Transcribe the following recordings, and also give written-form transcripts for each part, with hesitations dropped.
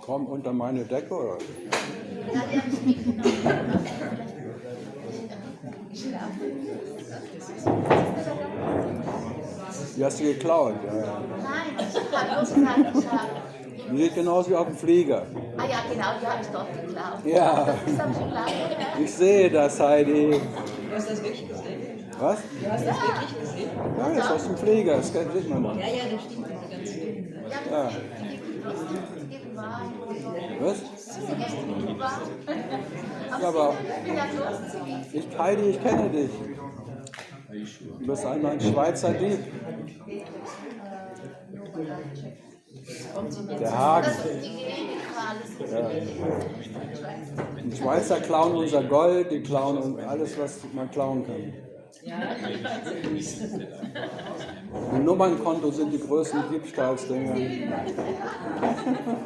Komm unter meine Decke, oder? Ja, die habe ich mitgenommen. Die hast du geklaut, ja. Nein, ich habe nur gesagt, ich habe. Die sieht genauso wie auf dem Flieger. Ah ja, genau, die habe ich dort geklaut. Ja. Das ist am Schokolade. Ich sehe das, Heidi. Du hast das wirklich gesehen? Was? Du hast das wirklich gesehen? Ja, das ist aus dem Flieger, das sieht man noch. Ja, das stimmt, diese ganz dünn. Ne? Ja, die geben Wein. Was? Die geben Wein. Ja, aber Ich bin ja großzügig. Heidi, ich kenne dich. Du bist einmal ein Schweizer Dieb. Der Hagen. Das ist die Genehmigung, alles. Ja. Die Schweizer klauen unser Gold, die klauen alles, was man klauen kann. Ja, Die Nummernkonto sind die größten Diebstahlsdinger.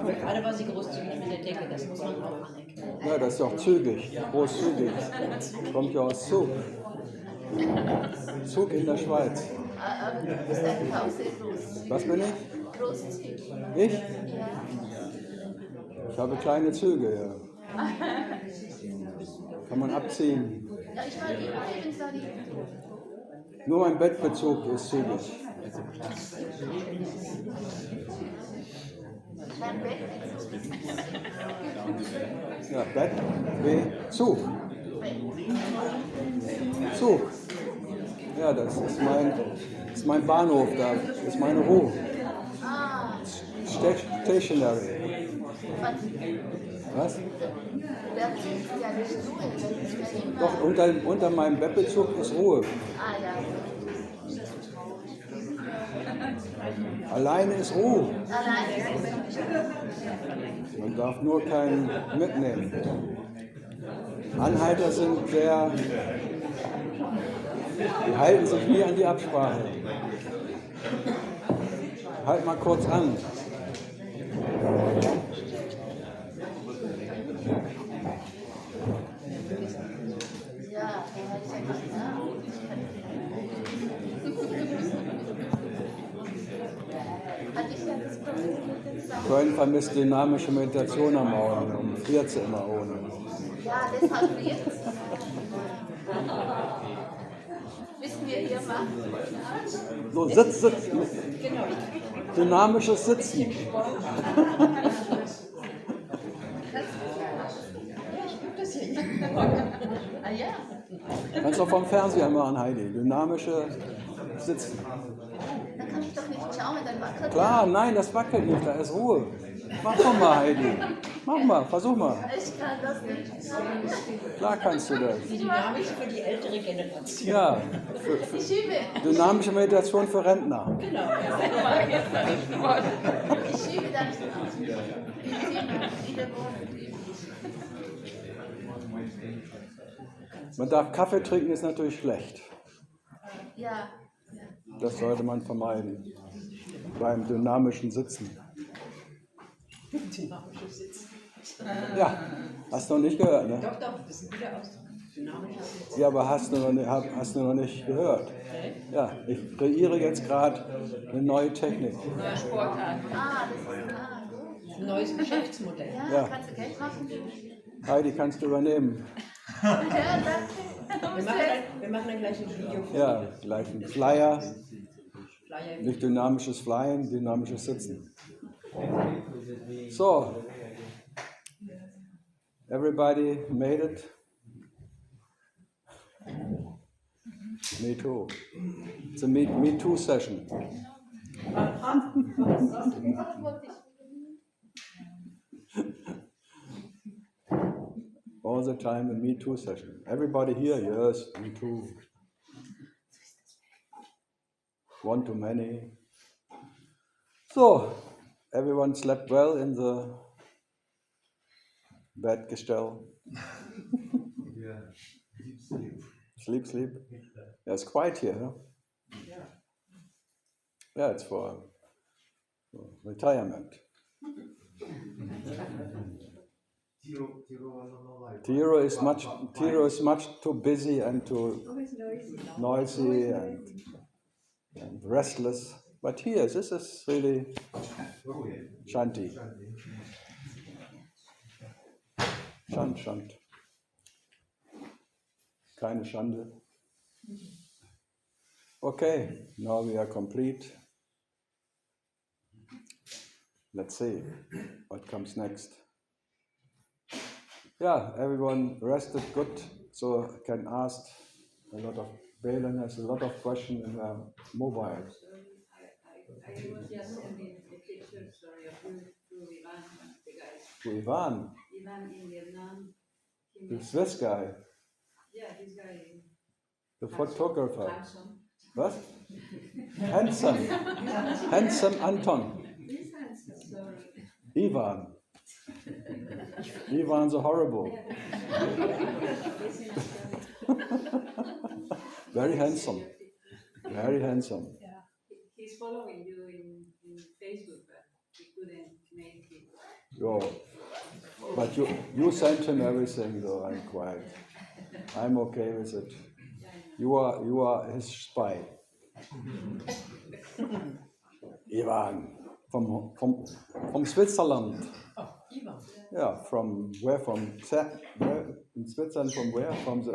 aber gerade war sie großzügig mit der Decke, das muss man auch anerkennen. Ja, das ist ja auch zügig, großzügig. Kommt ja aus Zug. Zug in der Schweiz. Du bist einfach auch sehr großzügig. Was bin ich? Großzügig. Ich? Ja. Ich habe kleine Züge, ja. Kann man abziehen. Ja, ich war eben sorry. Nur mein Bettbezug ist zügig. Dein Bett ist so. Ja, Bett, Zug. Zug. Ja, das ist mein Bahnhof, da ist meine Ruhe. Ah, Stationary. Was? der Zug ist ja nicht so, das ist ja immer. Doch, unter meinem Bettbezug ist Ruhe. Ah ja. Alleine ist Ruhe. Allein. Man darf nur keinen mitnehmen. Anhalter sind sehr, die halten sich nie an die Absprache. Halt mal kurz an. Ja, ich ja gesagt, hatte ich ja das Problem mit dem Sound. Freunde vermisst dynamische Meditation am Morgen und friert sie immer ohne. Ja, deshalb friert sie. Wissen wir hier machen. So, Sitz. Dynamisches Sitzen. Ah ja. Kannst du auch vom Fernseher machen, Heidi. Dynamische Sitzen. Da kann ich doch nicht schauen, dann wackelt. Klar, nein, das wackelt nicht, da ist Ruhe. Mach doch mal, Heidi. Mach mal, versuch mal. Ich kann das nicht. Klar kannst du das. Die Dynamik für die ältere Generation. Ja, Ich übe. dynamische Meditation für Rentner. Genau. Ich übe dann wieder Man darf Kaffee trinken, ist natürlich schlecht. Ja. Das sollte man vermeiden. Beim dynamischen Sitzen. Dynamisches Sitzen. Ja, hast du noch nicht gehört, ne? Doch, das ist ein guter Ausdruck. Dynamischer Sitzen. Ja, aber hast du noch nicht gehört. Ja, ich kreiere jetzt gerade eine neue Technik. Neuer Sportart. Ah, das ist Ein neues Geschäftsmodell. Ja, Ja. kannst du Geld machen? Heidi, kannst du übernehmen. Ja, danke. Wir machen dann gleich ein Video für Ja, gleich ein Flyer. Flyer. Nicht dynamisches Flyen, dynamisches Sitzen. So. Everybody made it? Me too. It's a me too session. All the time a me too session. Everybody here, yes, me too. One too many. So, everyone slept well in the Bettgestell. Yeah, deep sleep. Sleep. Yeah, it's quiet here, huh? Yeah, it's for retirement. Tiro is much too busy and too noisy and restless. But here, this is really Shanti. Schand. Keine Schande. Okay, now we are complete. Let's see what comes next. Yeah, everyone rested good, so I can ask a lot of, Belen has a lot of questions in her mobile. I was just sending a picture, sorry, of you to Ivan, the guys. To Ivan, Ivan in Vietnam. the Swiss guy, Yeah, this guy. the photographer. Handsome. What? Handsome. Handsome Anton. He's handsome, sorry. Ivan. Ivan's a horrible. Very handsome. Very handsome. He's following you in Facebook, but he couldn't make it. Yo. But you sent him everything, though. I'm quiet. I'm okay with it. You are his spy. Ivan from Switzerland. Yeah, from where? Where in Switzerland? From where? From the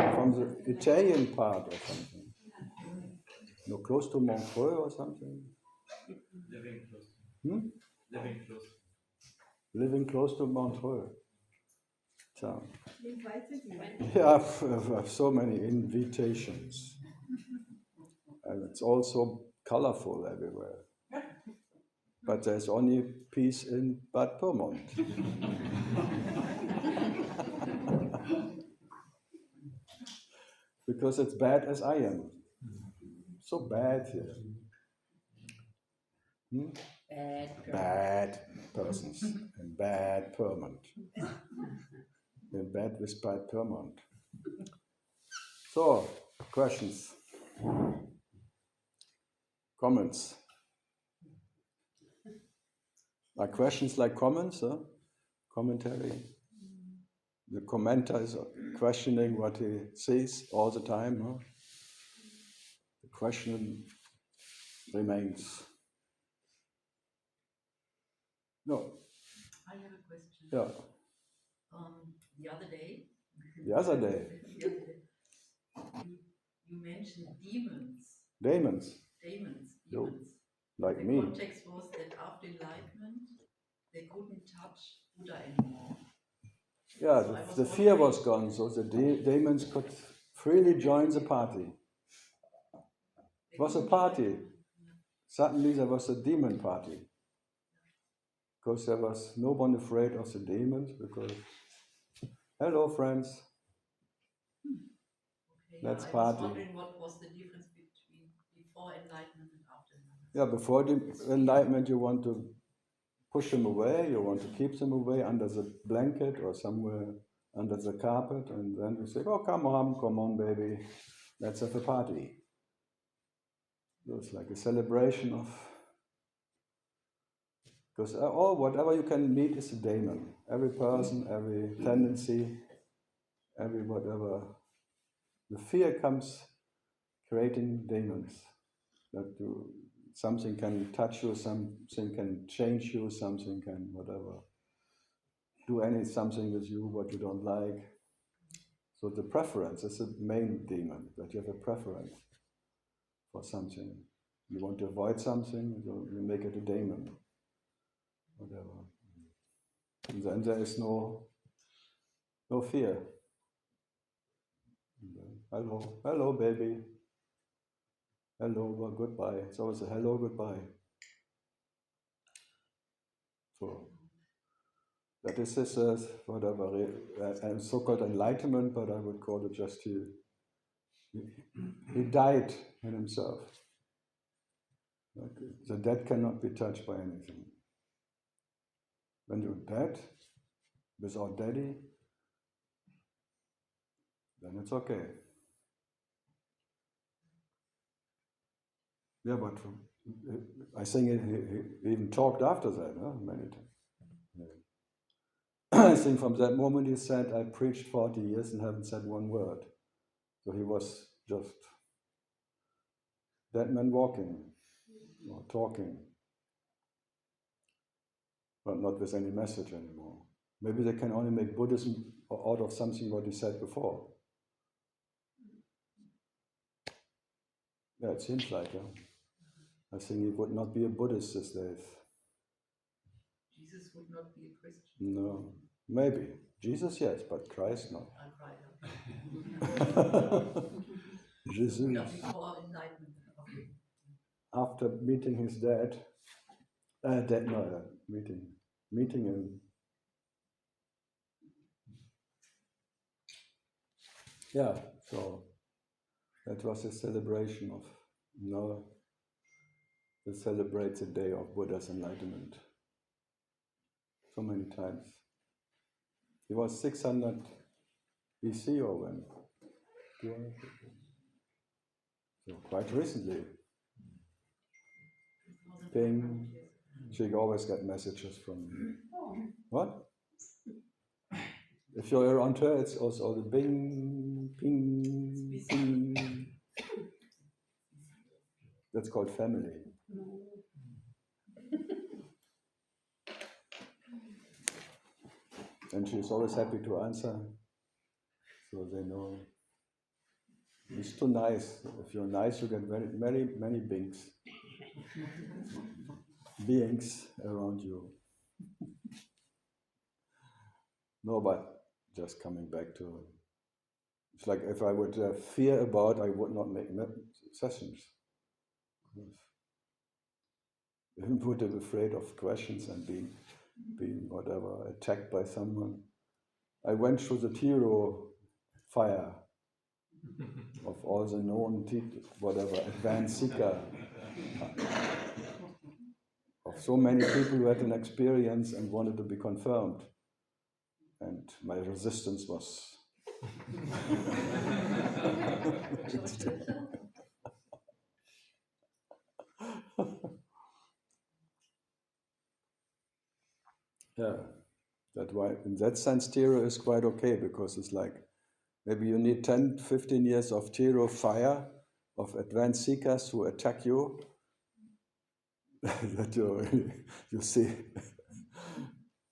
Italian part or something. No, close to Montreux or something. Living close. Living close. Living close to Montreux. So, yeah, I've so many invitations, and it's also colorful everywhere. But there's only peace in Bad Pyrmont. Because it's bad as I am. So bad here. Bad persons and bad Pyrmont. In bed with Bad Pyrmont. So, questions? Comments? Are questions like comments? Huh? Commentary? The commenter is questioning what he sees all the time. Huh? The question remains. No. I have a question. Yeah. The other day, The other day. you mentioned demons. Demons. Demons. Like the me. context was that after enlightenment, they couldn't touch Buddha anymore. Yeah, So the fear was gone, so the demons could freely join the party. It was a party. Suddenly there was a demon party. Because there was no one afraid of the demons, because, hello friends, let's party. I was wondering what was the difference between before enlightenment and after enlightenment. Yeah, before the enlightenment you want to push them away, you want to keep them away under the blanket or somewhere under the carpet, and then you say, oh, come on, baby, let's have a party. So it's like a celebration of, because whatever you can meet is a demon. Every person, every tendency, every whatever. The fear comes creating demons. That something can touch you, something can change you, something can whatever. Do something with you what you don't like. So the preference is the main demon, that you have a preference for something. You want to avoid something, so you make it a demon. Whatever. And then there is no fear. Hello, baby. Hello, goodbye. It's always a hello, goodbye. So that is this whatever so-called enlightenment, but I would call it just he died in himself. Okay. The dead cannot be touched by anything. When you're dead, without daddy, then it's okay. Yeah, but I think he even talked after that, many times. Yeah. I think from that moment he said, I preached 40 years and haven't said one word. So he was just dead man walking or talking, but not with any message anymore. Maybe they can only make Buddhism out of something what he said before. Yeah, it seems like, yeah. I think he would not be a Buddhist these days. Jesus would not be a Christian. No, maybe. Jesus, yes, but Christ, no. Jesus. No, before enlightenment. Okay. After meeting his dad, meeting him. Yeah, so that was a celebration of, they celebrate the day of Buddha's enlightenment. So many times. He was 600 BC or when? So quite recently. Ping. So you always get messages from me. What? If you're around her, it's also the bing, ping, ping. That's called family. And she's always happy to answer, so they know. It's too nice. If you're nice, you get many beings around you. No, but just coming back to, it's like if I would fear about, I would not make sessions. Even Buddha afraid of questions and being whatever, attacked by someone. I went through the Tiro fire of all the known advanced seeker, of so many people who had an experience and wanted to be confirmed. And my resistance was yeah, that's why in that sense Tiro is quite okay, because it's like maybe you need 10, 15 years of Tiro fire, of advanced seekers who attack you, that you see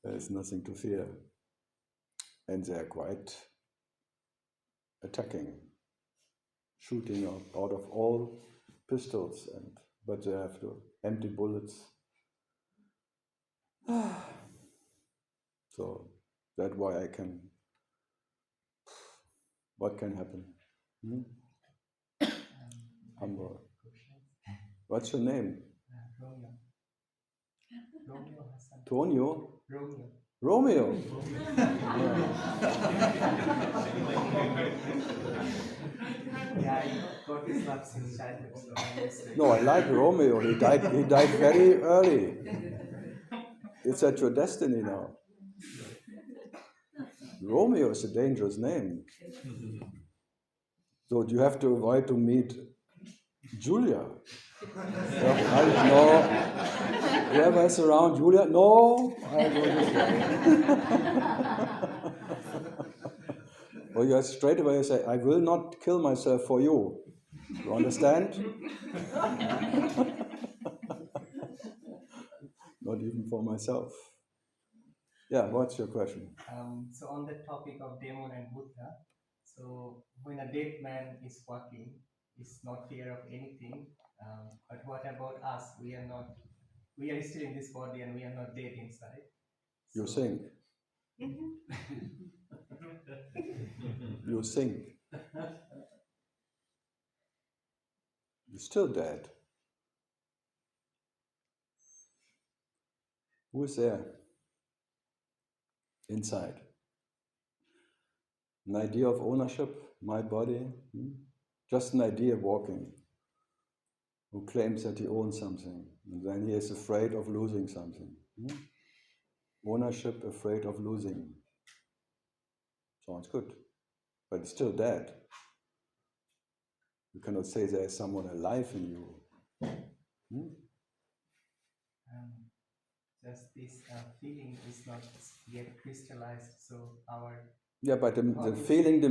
there's nothing to fear. And they're quite attacking, shooting out of all pistols, but they have to empty bullets. So that's why I can. What can happen? Hamburg. What's your name? Tonio? Romeo. No, I like Romeo. He died very early. It's at your destiny now. Romeo is a dangerous name. So you have to avoid to meet Julia. No. Whoever is around Julia, no, I go this way. Or you straight away say, I will not kill myself for you. You understand? Not even for myself. Yeah, what's your question? So on the topic of demon and Buddha, so when a dead man is walking, is not fear of anything. But what about us? We are still in this body and we are not dead inside. You think. You think. You're still dead. Who is there? Inside. An idea of ownership, my body, just an idea walking, who claims that he owns something, and then he is afraid of losing something. Ownership, afraid of losing. Sounds good, but it's still dead. You cannot say there is someone alive in you. Just this feeling is not yet crystallized, so our... Yeah, but the feeling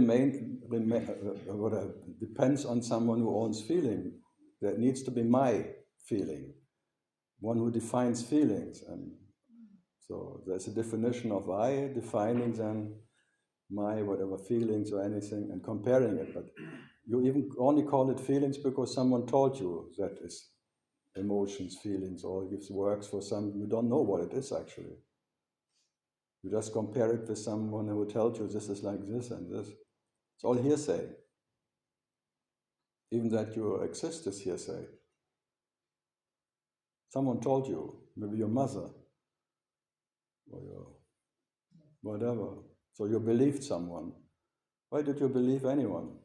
depends on someone who owns feeling. That needs to be my feeling, one who defines feelings. And So there's a definition of I, defining then my whatever feelings or anything and comparing it. But you even only call it feelings because someone told you that is emotions, feelings, or gives works for some. You don't know what it is actually. You just compare it with someone who told you this is like this and this. It's all hearsay. Even that you exist is hearsay. Someone told you, maybe your mother, or your whatever. So you believed someone. Why did you believe anyone?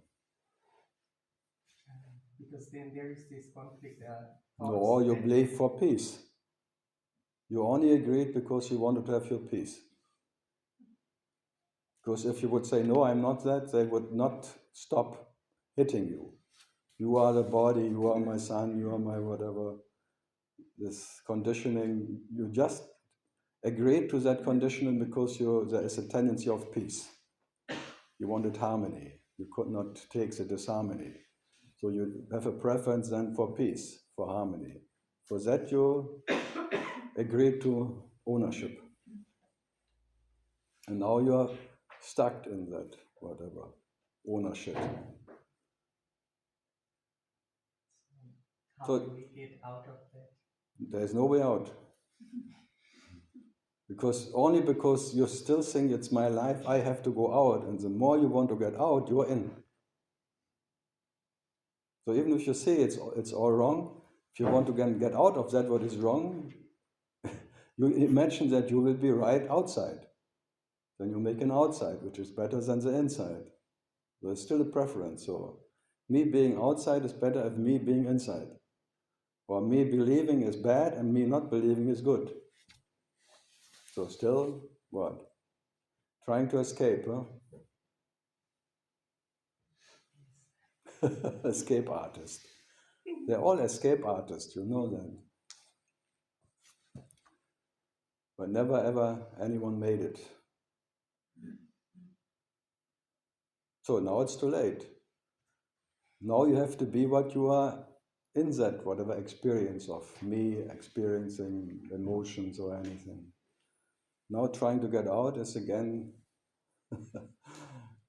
Because then there is this conflict. No, you believe for peace. You only agreed because you wanted to have your peace. Because if you would say, no, I'm not that, they would not stop hitting you. You are the body, you are my son, you are my whatever. This conditioning, you just agreed to that conditioning because there is a tendency of peace. You wanted harmony. You could not take the disharmony. So you have a preference then for peace, for harmony. For that you agreed to ownership. And now you are stuck in that, whatever, ownership. How do we get out of that? There's no way out. Only because you still think it's my life, I have to go out. And the more you want to get out, you're in. So even if you say it's all wrong, if you want to get out of that what is wrong, you imagine that you will be right outside. Then you make an outside, which is better than the inside. There's still a preference. So me being outside is better than me being inside. Or me believing is bad and me not believing is good. So still, what? Trying to escape, huh? Escape artist. They're all escape artists, you know that. But never ever anyone made it. So now it's too late. Now you have to be what you are in that, whatever experience of me experiencing emotions or anything. Now trying to get out is again,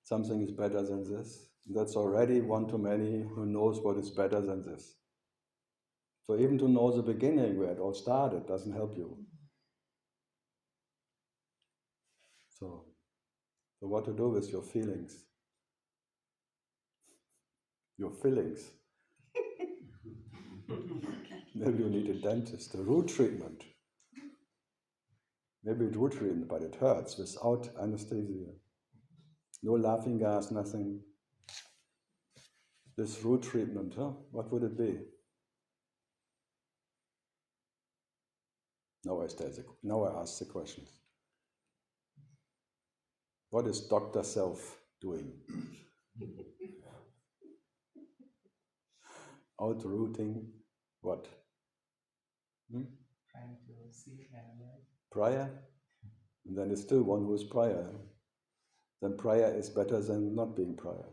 something is better than this. That's already one too many who knows what is better than this. So even to know the beginning where it all started doesn't help you. So what to do with your feelings? Your feelings. Maybe you need a dentist, a root treatment. Maybe root treatment, but it hurts without anesthesia. No laughing gas, nothing. This root treatment, huh? What would it be? Now I ask the questions. What is Dr. Self doing? Outrooting what? Trying to see and Prior? And then there's still one who is prior. Then prior is better than not being prior.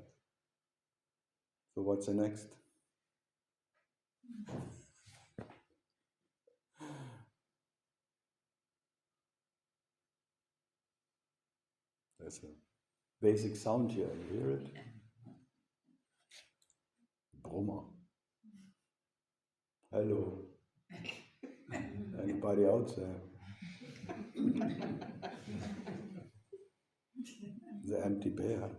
So what's the next? There's a basic sound here. You hear it? Brummer. Hello. Anybody out there? The empty bear.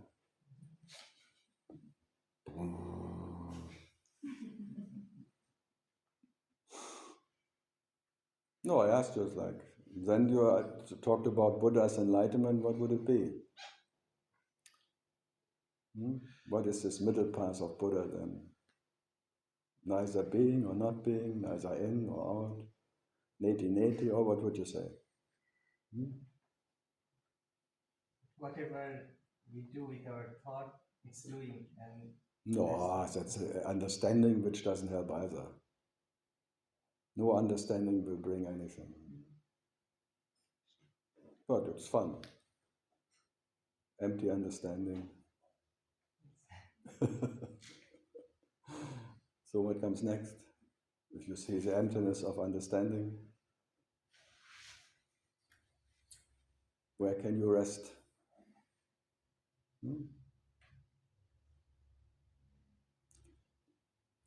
No, I asked you, then you talked about Buddha's enlightenment, what would it be? What is this middle path of Buddha then? Neither being or not being, neither in or out, neti, or what would you say? Whatever we do with our thought, it's doing. And no, that's understanding which doesn't help either. No understanding will bring anything. But it's fun. Empty understanding. So what comes next? If you see the emptiness of understanding, Where can you rest?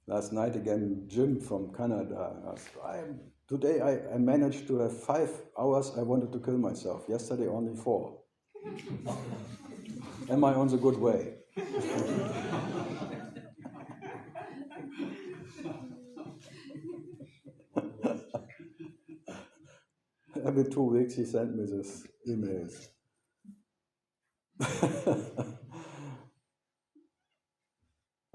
Last night again, Jim from Canada asked, today I managed to have 5 hours I wanted to kill myself. Yesterday only 4. Am I on the good way? Every 2 weeks he sent me this emails.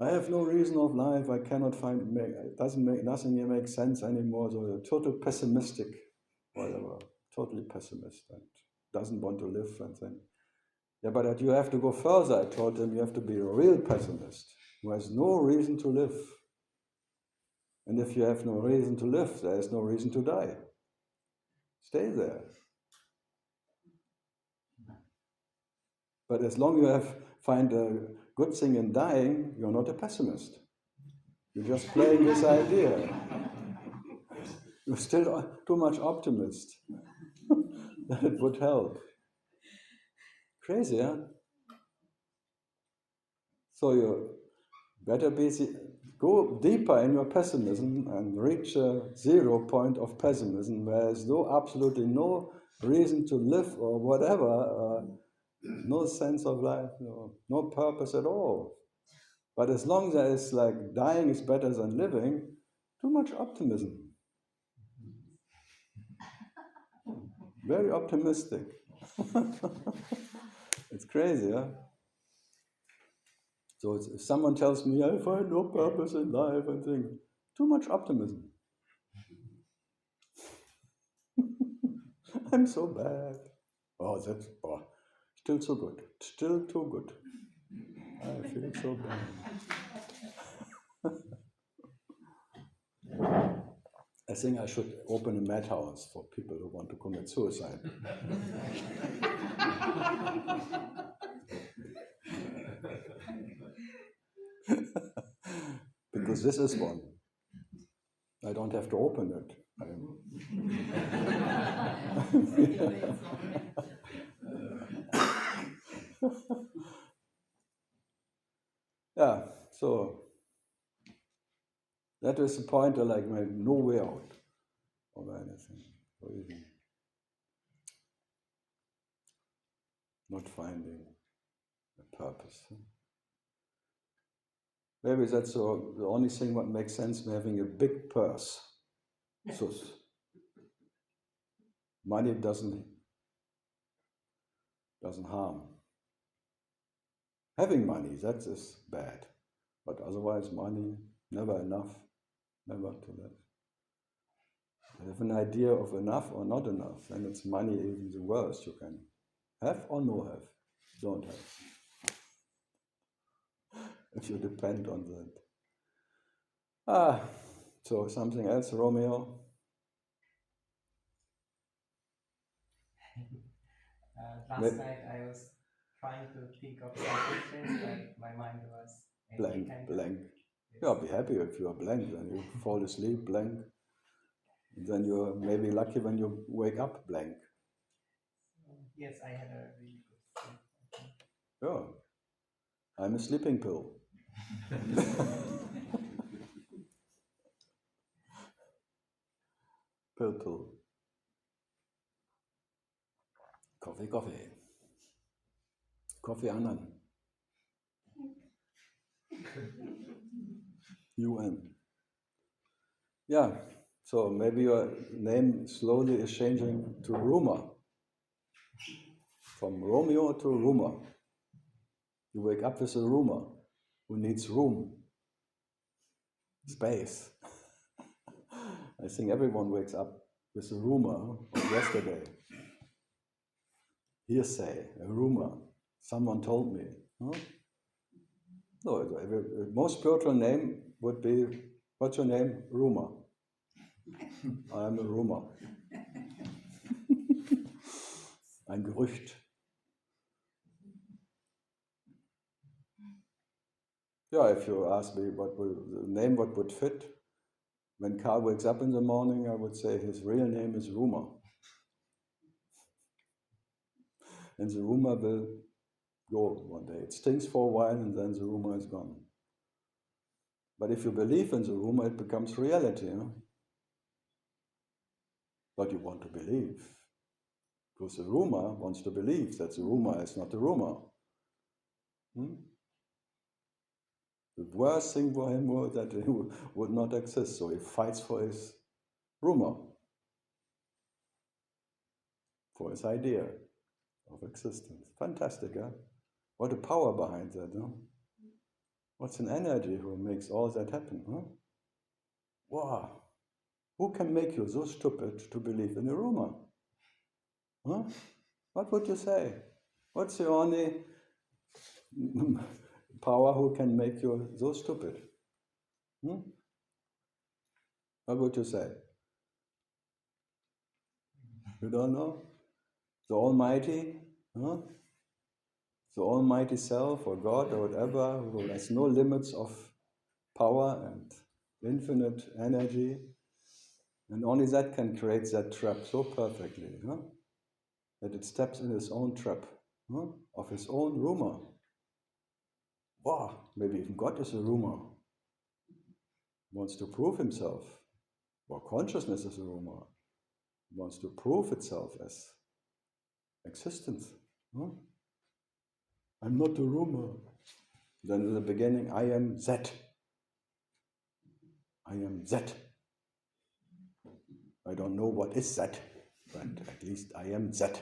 I have no reason of life. I cannot find it. Doesn't make nothing here makes sense anymore. So you're total pessimistic, whatever, totally pessimist and doesn't want to live and then. Yeah, but you have to go further. I told him you have to be a real pessimist who has no reason to live. And if you have no reason to live, there is no reason to die. Stay there. But as long as you find a good thing in dying, you're not a pessimist. You're just playing this idea. You're still too much optimist. That it would help. Crazy, huh? So you better go deeper in your pessimism and reach a 0 point of pessimism where there's absolutely no reason to live or whatever, no sense of life, no purpose at all. But as long as there is like dying is better than living, too much optimism. Very optimistic. It's crazy, huh? So if someone tells me I find no purpose in life and think, too much optimism. I'm so bad. Oh, that's still so good. Still too good. I feel so bad. I think I should open a madhouse for people who want to commit suicide. Because this is one. I don't have to open it. Yeah, so that is the point of like no way out of anything. Or even not finding a purpose. Maybe that's the only thing what makes sense, having a big purse. So money doesn't harm. Having money, that is bad. But otherwise, money, never enough, never to that. You have an idea of enough or not enough, and it's money even the worst you can have or no have. Don't have. If you depend on that. So something else, Romeo? Last night I was trying to think of something, but my mind was blank. Yes. Yeah, be happy if you are blank, then you fall asleep blank. And then you're maybe lucky when you wake up blank. Yes, I had a really good sleep. Yeah, I'm a sleeping pill. Pill. Coffee. Coffee Annan. UN. Yeah, so maybe your name slowly is changing to Ruma. From Romeo to Ruma. You wake up with a Ruma who needs room, space. I think everyone wakes up with a rumor of yesterday. Hearsay, a rumor. Someone told me. Huh? No, most spiritual name would be, what's your name? Rumor. I'm a rumor. Ein Gerücht. Yeah, if you ask me what would fit, when KARL wakes up in the morning, I would say his real name is Rumor. and the rumor will go one day. It stings for a while and then the rumor is gone. But if you believe in the rumor, it becomes reality. But you want to believe. Because the rumor wants to believe that the rumor is not the rumor. The worst thing for him was that it would not exist, so he fights for his rumor, for his idea of existence. Fantastic, huh? What a power behind that, huh? What's an energy who makes all that happen, huh? Wow! Who can make you so stupid to believe in a rumor? Huh? What would you say? What's the only power who can make you so stupid? What would you say? You don't know? The Almighty? Huh? The Almighty Self or God or whatever, who has no limits of power and infinite energy. And only that can create that trap so perfectly, huh? That it steps in his own trap, huh? Of his own rumor. Wow, maybe even God is a rumor. Wants to prove himself. Or consciousness is a rumor. Wants to prove itself as existence. Huh? I'm not a rumor. Then in the beginning, I am that. I am that. I don't know what is that, but at least I am that.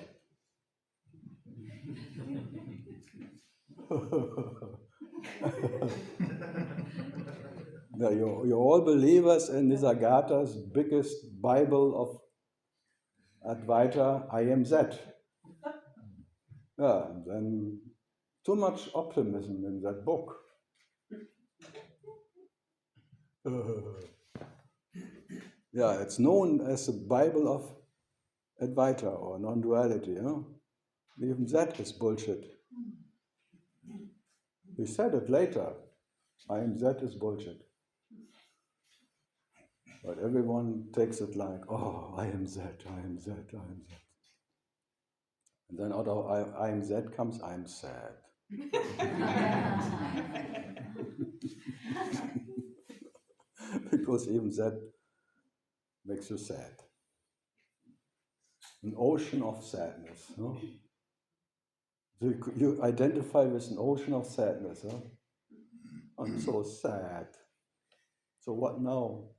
Now, you're all believers in Nisargada's biggest Bible of Advaita, I am that. Yeah, and then too much optimism in that book. Yeah, it's known as the Bible of Advaita or non-duality. Even that is bullshit. He said it later. I am that is bullshit. But everyone takes it like, oh, I am that, I am that, I am that. And then out of I am that comes, I am sad. Because even that makes you sad. An ocean of sadness. Huh? So you identify with an ocean of sadness. Huh? I'm so sad. So what now?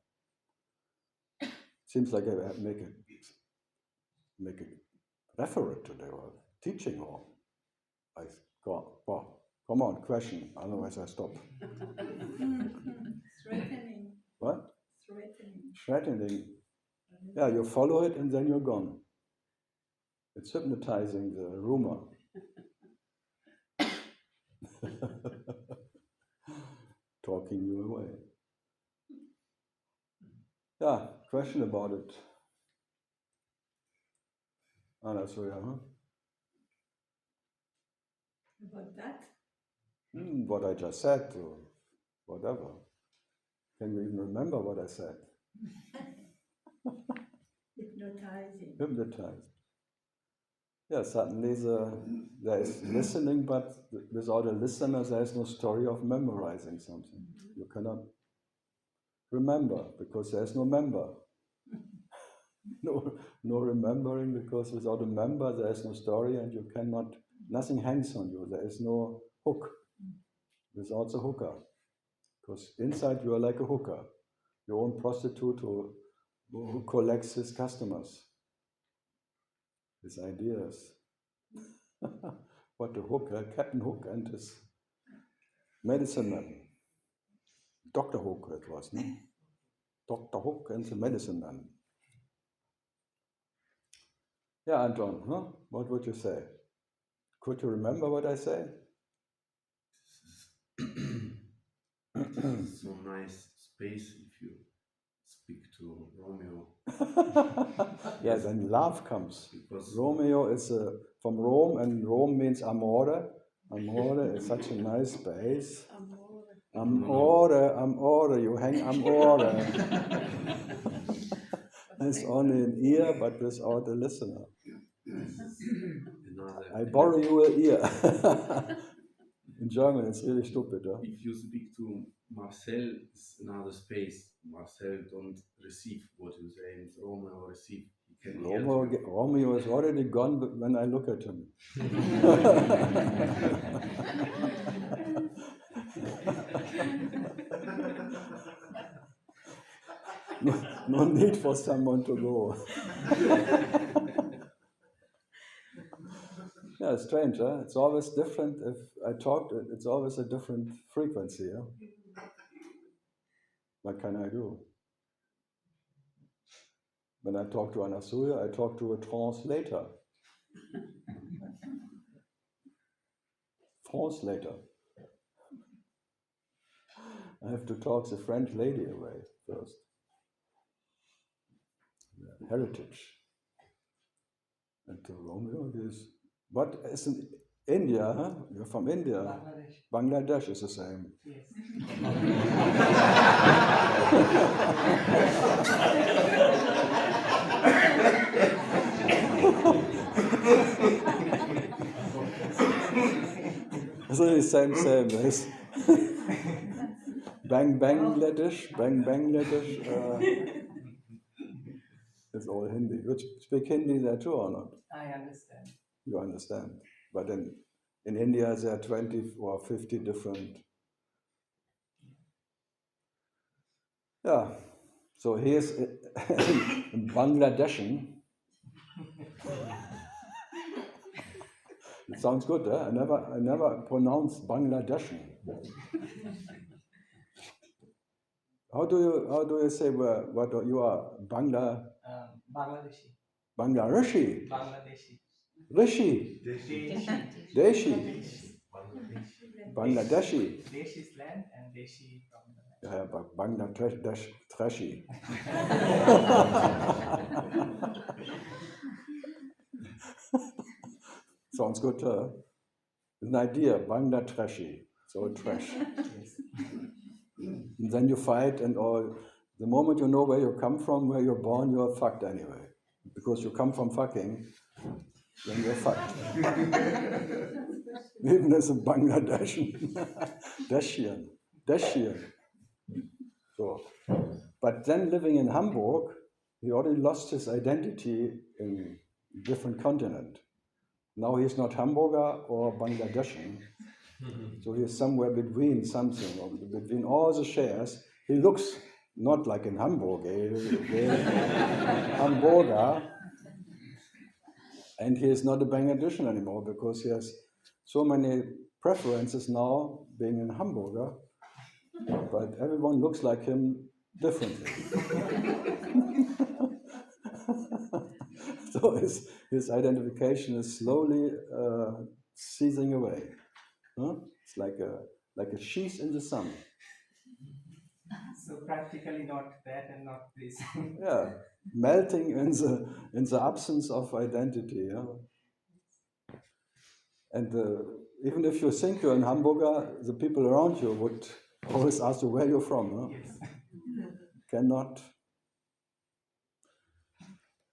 Seems like I make it referent today or teaching or I got, well, come on, question, otherwise I stop. Threatening. What? Threatening. Threatening. Yeah, you follow it and then you're gone. It's hypnotizing the rumor. Talking you away. Yeah, question about it. Anasuya, huh? About that? What I just said, or whatever. Can you even remember what I said? Hypnotizing. Hypnotized. Yeah, suddenly there is listening, but without a listener, there is no story of memorizing something. You cannot remember because there is no member. No remembering because without a member, there is no story and you cannot, nothing hangs on you. There is no hook without the hooker. Because inside you are like a hooker, your own prostitute who collects his customers, his ideas. What a hooker, Captain Hook and his medicine man. Dr. Hook it was, no? Dr. Hook and the medicine man. Yeah, Anton, huh? What would you say? Could you remember what I said? So nice space if you speak to Romeo. Yeah, then love comes. Because Romeo is from Rome, and Rome means amore. Amore is such a nice space. Amore, you hang amore. It's only an ear, but without a listener. another I borrow you an ear. In German, it's really stupid. Huh? If you speak to Marcel, it's another space. Marcel don't receive what you say, and Romeo receive. He can hear you. Romeo is already gone when I look at him. No need for someone to go. Yeah, it's strange, huh? It's always different. If I talk, it's always a different frequency. Huh? What can I do? When I talk to an Asuya, I talk to a translator. Translator. I have to talk the French lady away first. Yeah, heritage. And to Romeo is, what is in India, huh? You're from India. Bangladesh. Bangladesh is the same. Yes. It's really same. Yes. Bangladesh. It's all Hindi. You speak Hindi there too or not? I understand. You understand. But in India there are 20 or 50 different. Yeah. So here's in Bangladeshi. It sounds good, huh? I never pronounced Bangladeshi. How do you say what you are? Bangladeshi. Bangladeshi. Bangladeshi. Rishi. Deshi. Bangladeshi. Desh is land and Deshi from the land. Yeah, but Bangladesh trashy. Sounds good. It's an idea, Bangladeshi. So trash. Yes. And then you fight and all. The moment you know where you come from, where you're born, you're fucked anyway. Because you come from fucking, then you're fucked. Even as a Bangladeshi. Dashian. So, but then living in Hamburg, he already lost his identity in a different continent. Now he's not Hamburger or Bangladeshi. So he's somewhere between something, or between all the shares. He looks not like in Hamburg, Hamburger, and he is not a Bangladeshi anymore because he has so many preferences now being in Hamburger, but everyone looks like him differently. So his identification is slowly ceasing away. Huh? It's like a sheath in the sun. So practically not that and not this. Yeah, melting in the absence of identity. Yeah? And even if you think you're in Hamburger, the people around you would always ask you where you're from. Huh? Yes. Cannot.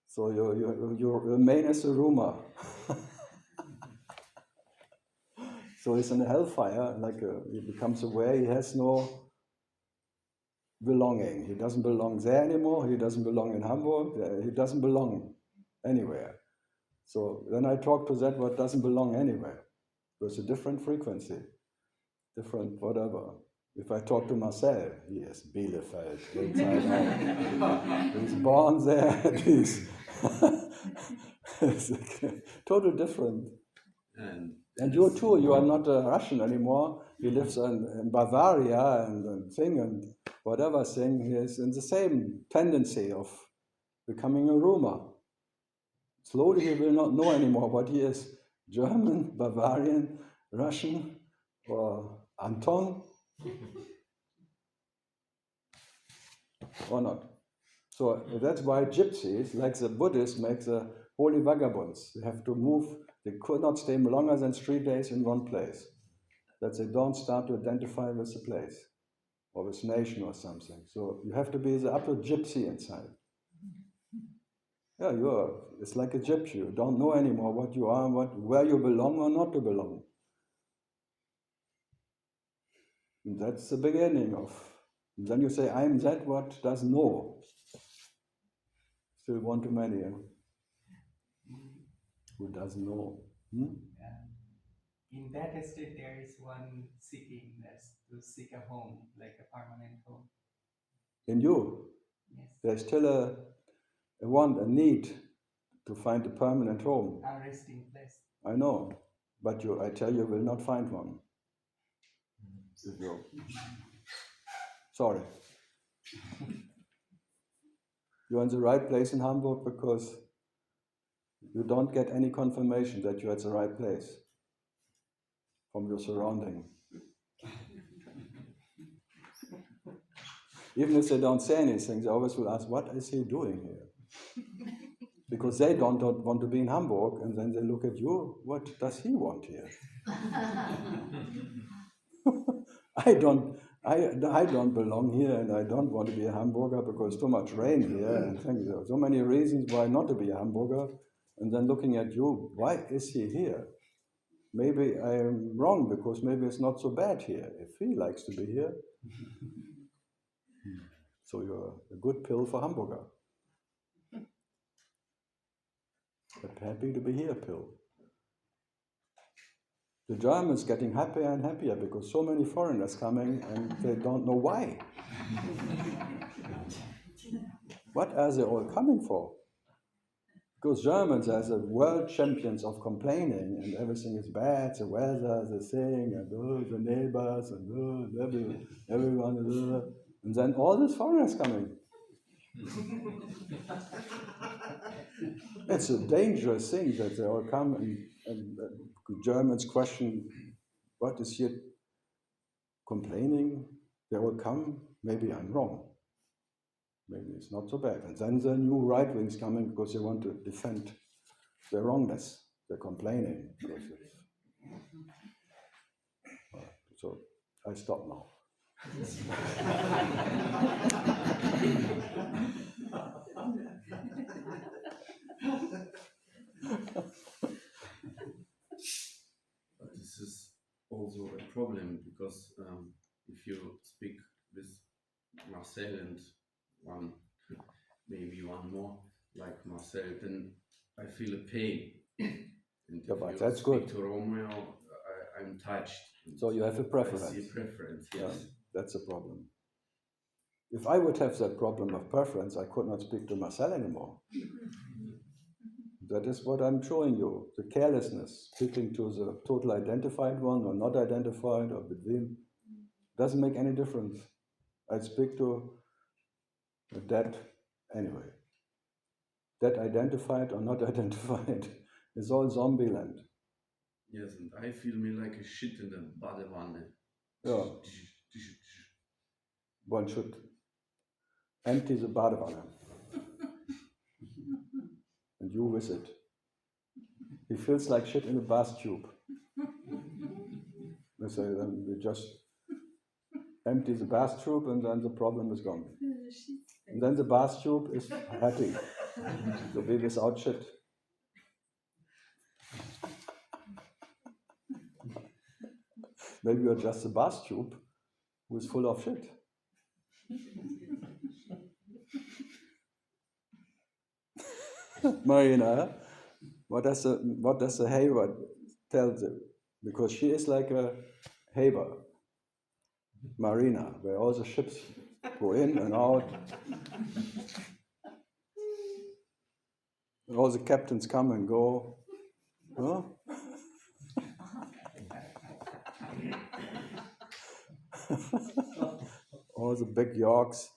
So you remain as a rumor. So he's in hellfire, he becomes aware he has no belonging. He doesn't belong there anymore. He doesn't belong in Hamburg. He doesn't belong anywhere. So then I talk to that what doesn't belong anywhere. There's a different frequency, different whatever. If I talk to Marcel, he is Bielefeld, inside out. He's born there. He's totally different. And you too, you are not a Russian anymore. He lives in Bavaria and whatever thing. He is in the same tendency of becoming a rumor. Slowly he will not know anymore what he is. German, Bavarian, Russian, or Anton, or not. So that's why gypsies, like the Buddhists, make the holy vagabonds. They have to move. They could not stay longer than 3 days in one place. That they don't start to identify with the place or with nation or something. So you have to be the absolute gypsy inside. Yeah, it's like a gypsy. You don't know anymore what you are, where you belong or not to belong. And that's the beginning of. And then you say, I'm that what does know. Still one too many who doesn't know. In that state, there is one seeking, that's to seek a home, like a permanent home. In you, Yes. there's still a want, a need to find a permanent home. A resting place. I know, but I tell you, will not find one. Sorry. You're in the right place in Hamburg because you don't get any confirmation that you're at the right place from your surrounding. Even if they don't say anything, they always will ask, what is he doing here? Because they don't want to be in Hamburg, and then they look at you, what does he want here? I don't belong here, and I don't want to be a Hamburger because too much rain here, and there are so many reasons why not to be a Hamburger. And then looking at you, why is he here? Maybe I am wrong, because maybe it's not so bad here, if he likes to be here. So you're a good pill for Hamburger. A happy to be here pill. The Germans getting happier and happier because so many foreigners coming and they don't know why. What are they all coming for? Because Germans are the world champions of complaining and everything is bad, the weather, the thing, and the neighbors, and everyone, and then all these foreigners coming. It's a dangerous thing that they all come and Germans question, what is here complaining? They all come, maybe I'm wrong. Maybe it's not so bad. And then the new right wings coming because they want to defend their wrongness. They're complaining. So I stop now. But this is also a problem because if you speak with Marcel and maybe one more like Marcel, then I feel a pain. And Yeah, if but you that's speak good. to Romeo, I'm touched. So you have a preference. I see a preference, yes. Yeah, that's a problem. If I would have that problem of preference, I could not speak to Marcel anymore. That is what I'm showing you, the carelessness, speaking to the total identified one or not identified or between, doesn't make any difference. I speak to the dead anyway. Dead identified or not identified is all zombie land. Yes, and I feel me like a shit in the Badewanne. Yeah. One should empty the Badewanne. And you with it. He feels like shit in a bath tube. So then we just empty the bath tube and then the problem is gone. And then the bath tube is happy to be without shit. Maybe you're just a bath tube who is full of shit. Marina, what does the Hayward tell them? Because she is like a Haber, Marina, where all the ships go in and out. And all the captains come and go. Huh? All the big yachts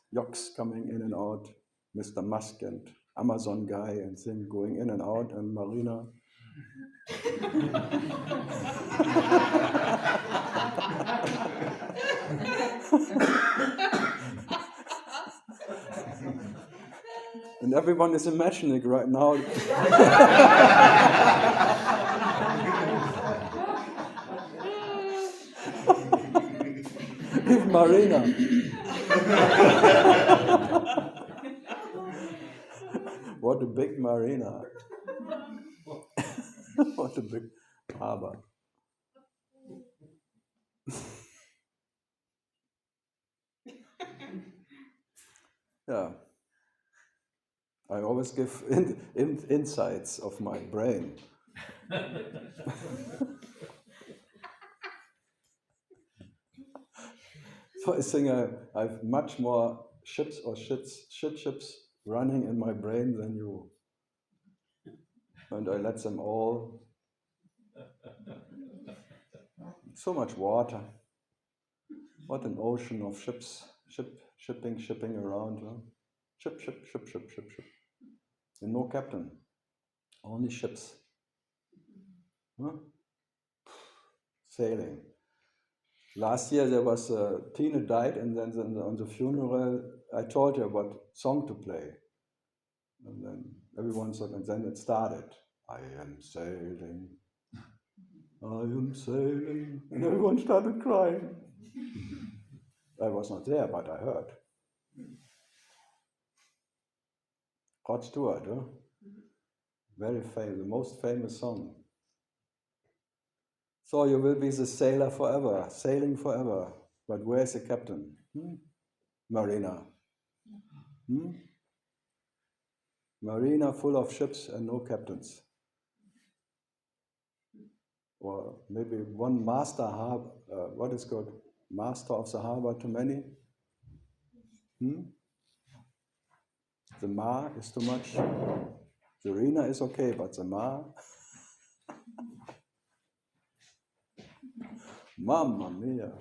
coming in and out. Mr. Musk and Amazon guy and thing going in and out, and Marina. And everyone is imagining right now. If Marina. What a big marina. What a big harbor. Yeah. I always give insights of my brain. So I think I have much more ships running in my brain than you. And I let them all. So much water. What an ocean of ships, shipping around. Huh? Ship. And no captain, only ships. Huh? Sailing. Last year there was a teen who died, and then on the funeral I told her what song to play. And then everyone said, and then it started. I am sailing. And everyone started crying. I was not there, but I heard. Rod Stewart, huh? Very famous, the most famous song. So you will be the sailor forever, sailing forever. But where's the captain? Marina. Marina full of ships and no captains. Or maybe one master harbor, what is called master of the harbor too many? The ma is too much. The arena is okay, but the ma, mamma mia.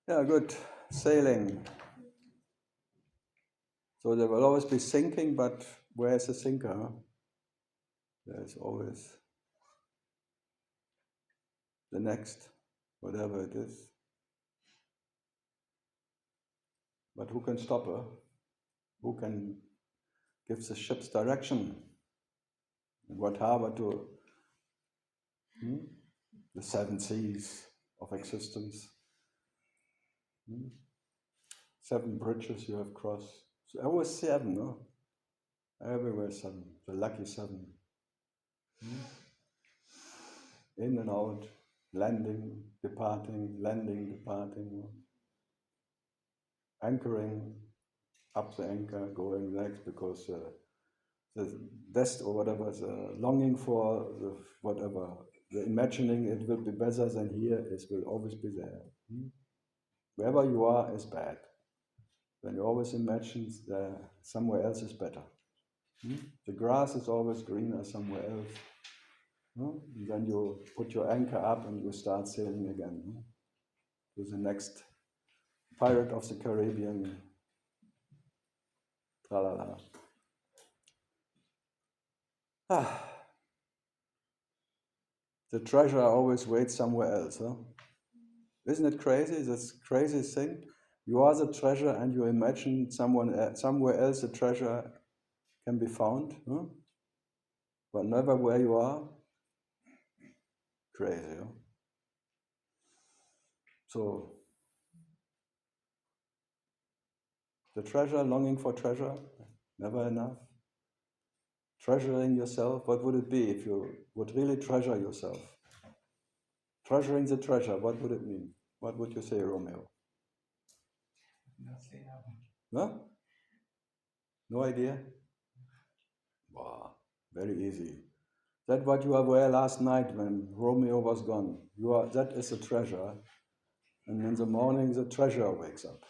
Yeah, good. Sailing. So there will always be sinking, but where's the sinker? Huh? There's always the next, whatever it is. But who can stop her? Who can give the ship's direction? And what harbor to? The 7 seas of existence. 7 bridges you have crossed. So always 7, no? Everywhere 7. The lucky 7. In and out, landing, departing, anchoring, up the anchor, going next, because the best or whatever, the longing for the whatever, the imagining it will be better than here, it will always be there. Wherever you are is bad. When you always imagine that somewhere else is better. The grass is always greener somewhere else. And then you put your anchor up and you start sailing again to the next Pirate of the Caribbean. Tra-la-la. The treasure always waits somewhere else. Huh? Isn't it crazy? This crazy thing. You are the treasure, and you imagine somewhere else the treasure can be found, huh? But never where you are. Crazy. Huh? So the treasure, longing for treasure, never enough. Treasuring yourself, what would it be if you would really treasure yourself? Treasuring the treasure, what would it mean? What would you say, Romeo? Not say now. Huh? No idea? Wow, very easy. That what you were last night when Romeo was gone. That is a treasure. And in the morning the treasure wakes up.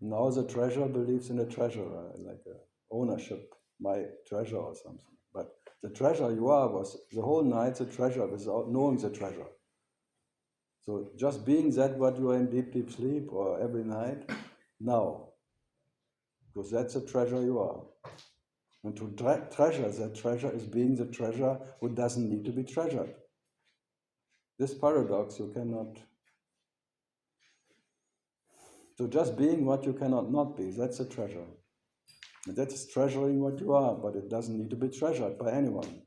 Now the treasure believes in a treasurer, like a ownership, my treasure or something. But the treasure you are was the whole night the treasure without knowing the treasure. So just being that what you are in deep, deep sleep or every night, now. Because that's the treasure you are. And to treasure that treasure is being the treasure who doesn't need to be treasured. This paradox you cannot. So just being what you cannot not be, that's a treasure. And that is treasuring what you are, but it doesn't need to be treasured by anyone.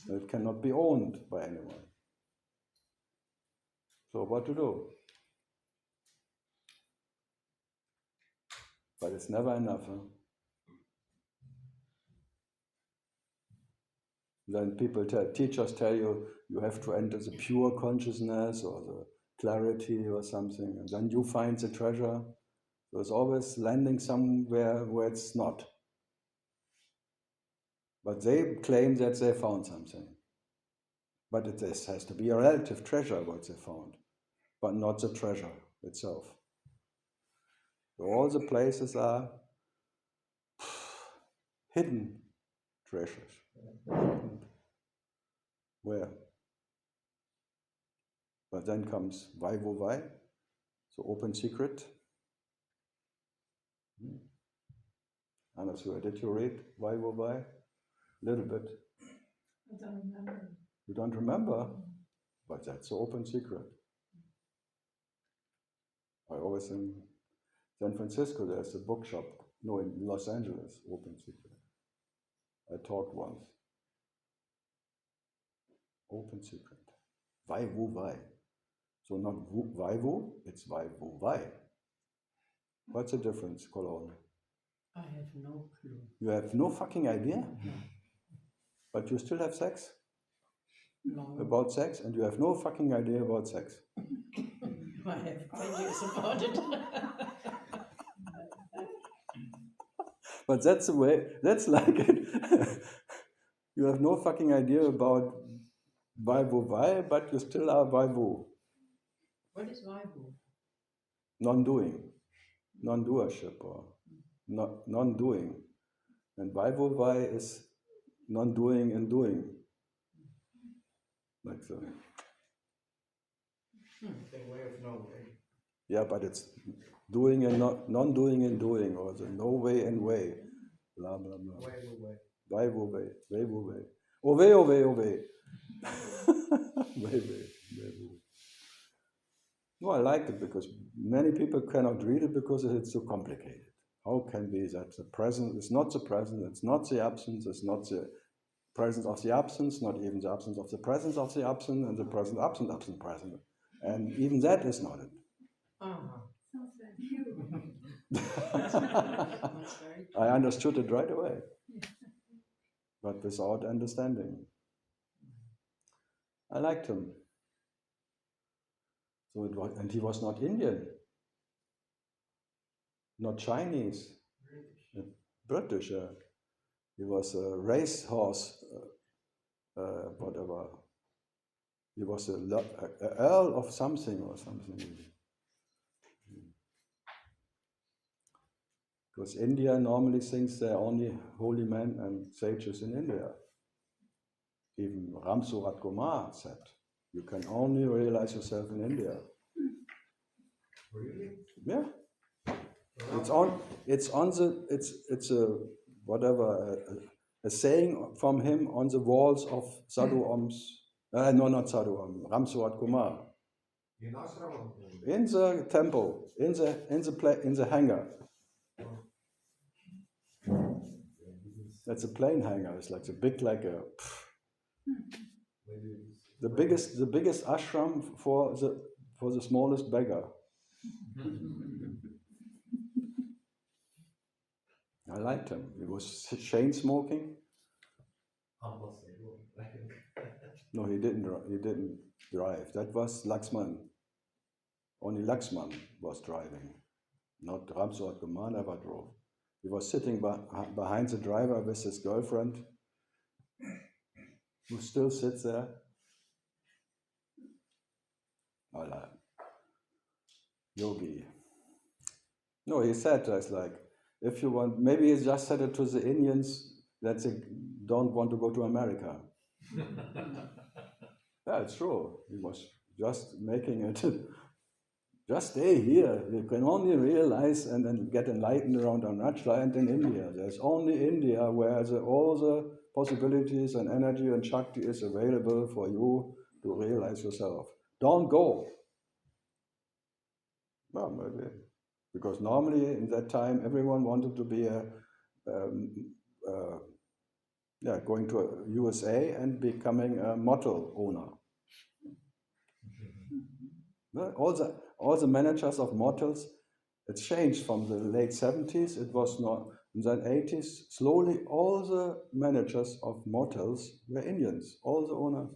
It cannot be owned by anyone. So what to do? But it's never enough. Huh? Then teachers tell you, you have to enter the pure consciousness or the clarity or something, and then you find the treasure. So it's always landing somewhere where it's not. But they claim that they found something. But this has to be a relative treasure, what they found, but not the treasure itself. So all the places are hidden treasures. Where? But then comes why, wo, why, so open secret. Anders, did you read why, wo, why? A little bit. I don't remember. You don't remember? But that's the open secret. I always in San Francisco, there's a bookshop. No, in Los Angeles, open secret. I taught once. Open secret. Why, wo, why. So not why, wo, it's why, wo, why. What's the difference, Cologne? I have no clue. You have no fucking idea? But you still have sex? No. About sex? And you have no fucking idea about sex? I have ideas about it. But that's the way, that's like it. You have no fucking idea about why, wo, why, but you still are why, wo. What is Weibo? Non-doing, non-doership, or non-doing. And why, wo, why is non-doing and doing. Like so. The way of no way. Yeah, but it's doing and not non-doing and doing, or the no way and way. Blah blah blah. Way, way. Why, wo, way, way, wo, way. Oh way, oh way, oh way. Way, way, way, wo. No, I like it because many people cannot read it because it's so complicated. How can be that the present is not the present, it's not the absence, it's not the presence of the absence, not even the absence of the presence of the absence, and the present absent, absent present. And even that is not it. Sounds like you. I understood it right away, but without understanding. I liked him. So it was, and he was not Indian, not Chinese, British. He was a racehorse, whatever. He was a earl of something or something. Because India normally thinks there are only holy men and sages in India. Even Ramsurat Kumar said, you can only realize yourself in India. Really? Yeah. It's a whatever, a saying from him on the walls of Sadhu Om's, no, not Sadhu Om, Ramsurat Kumar. In ashram? In the temple, in the hangar. That's a plane hangar. It's like the big, like a the biggest ashram for the smallest beggar. I liked him. He was chain smoking. No, he didn't drive. That was Laxman. Only Laxman was driving. Not Ramsurat Kumar never drove. He was sitting behind the driver with his girlfriend, who still sits there. Voilà. Yogi. No, he said, it's like, if you want, maybe he just said it to the Indians that they don't want to go to America. Yeah, it's true. He was just making it. Just stay here. You can only realize and then get enlightened around Arunachala and in India. There's only India where all the possibilities and energy and Shakti is available for you to realize yourself. Don't go. Well, maybe. Because normally in that time, everyone wanted to be going to USA and becoming a motel owner. Well, all the managers of motels It changed from the late 70s, it was not, in the 80s, slowly all the managers of motels were Indians, all the owners.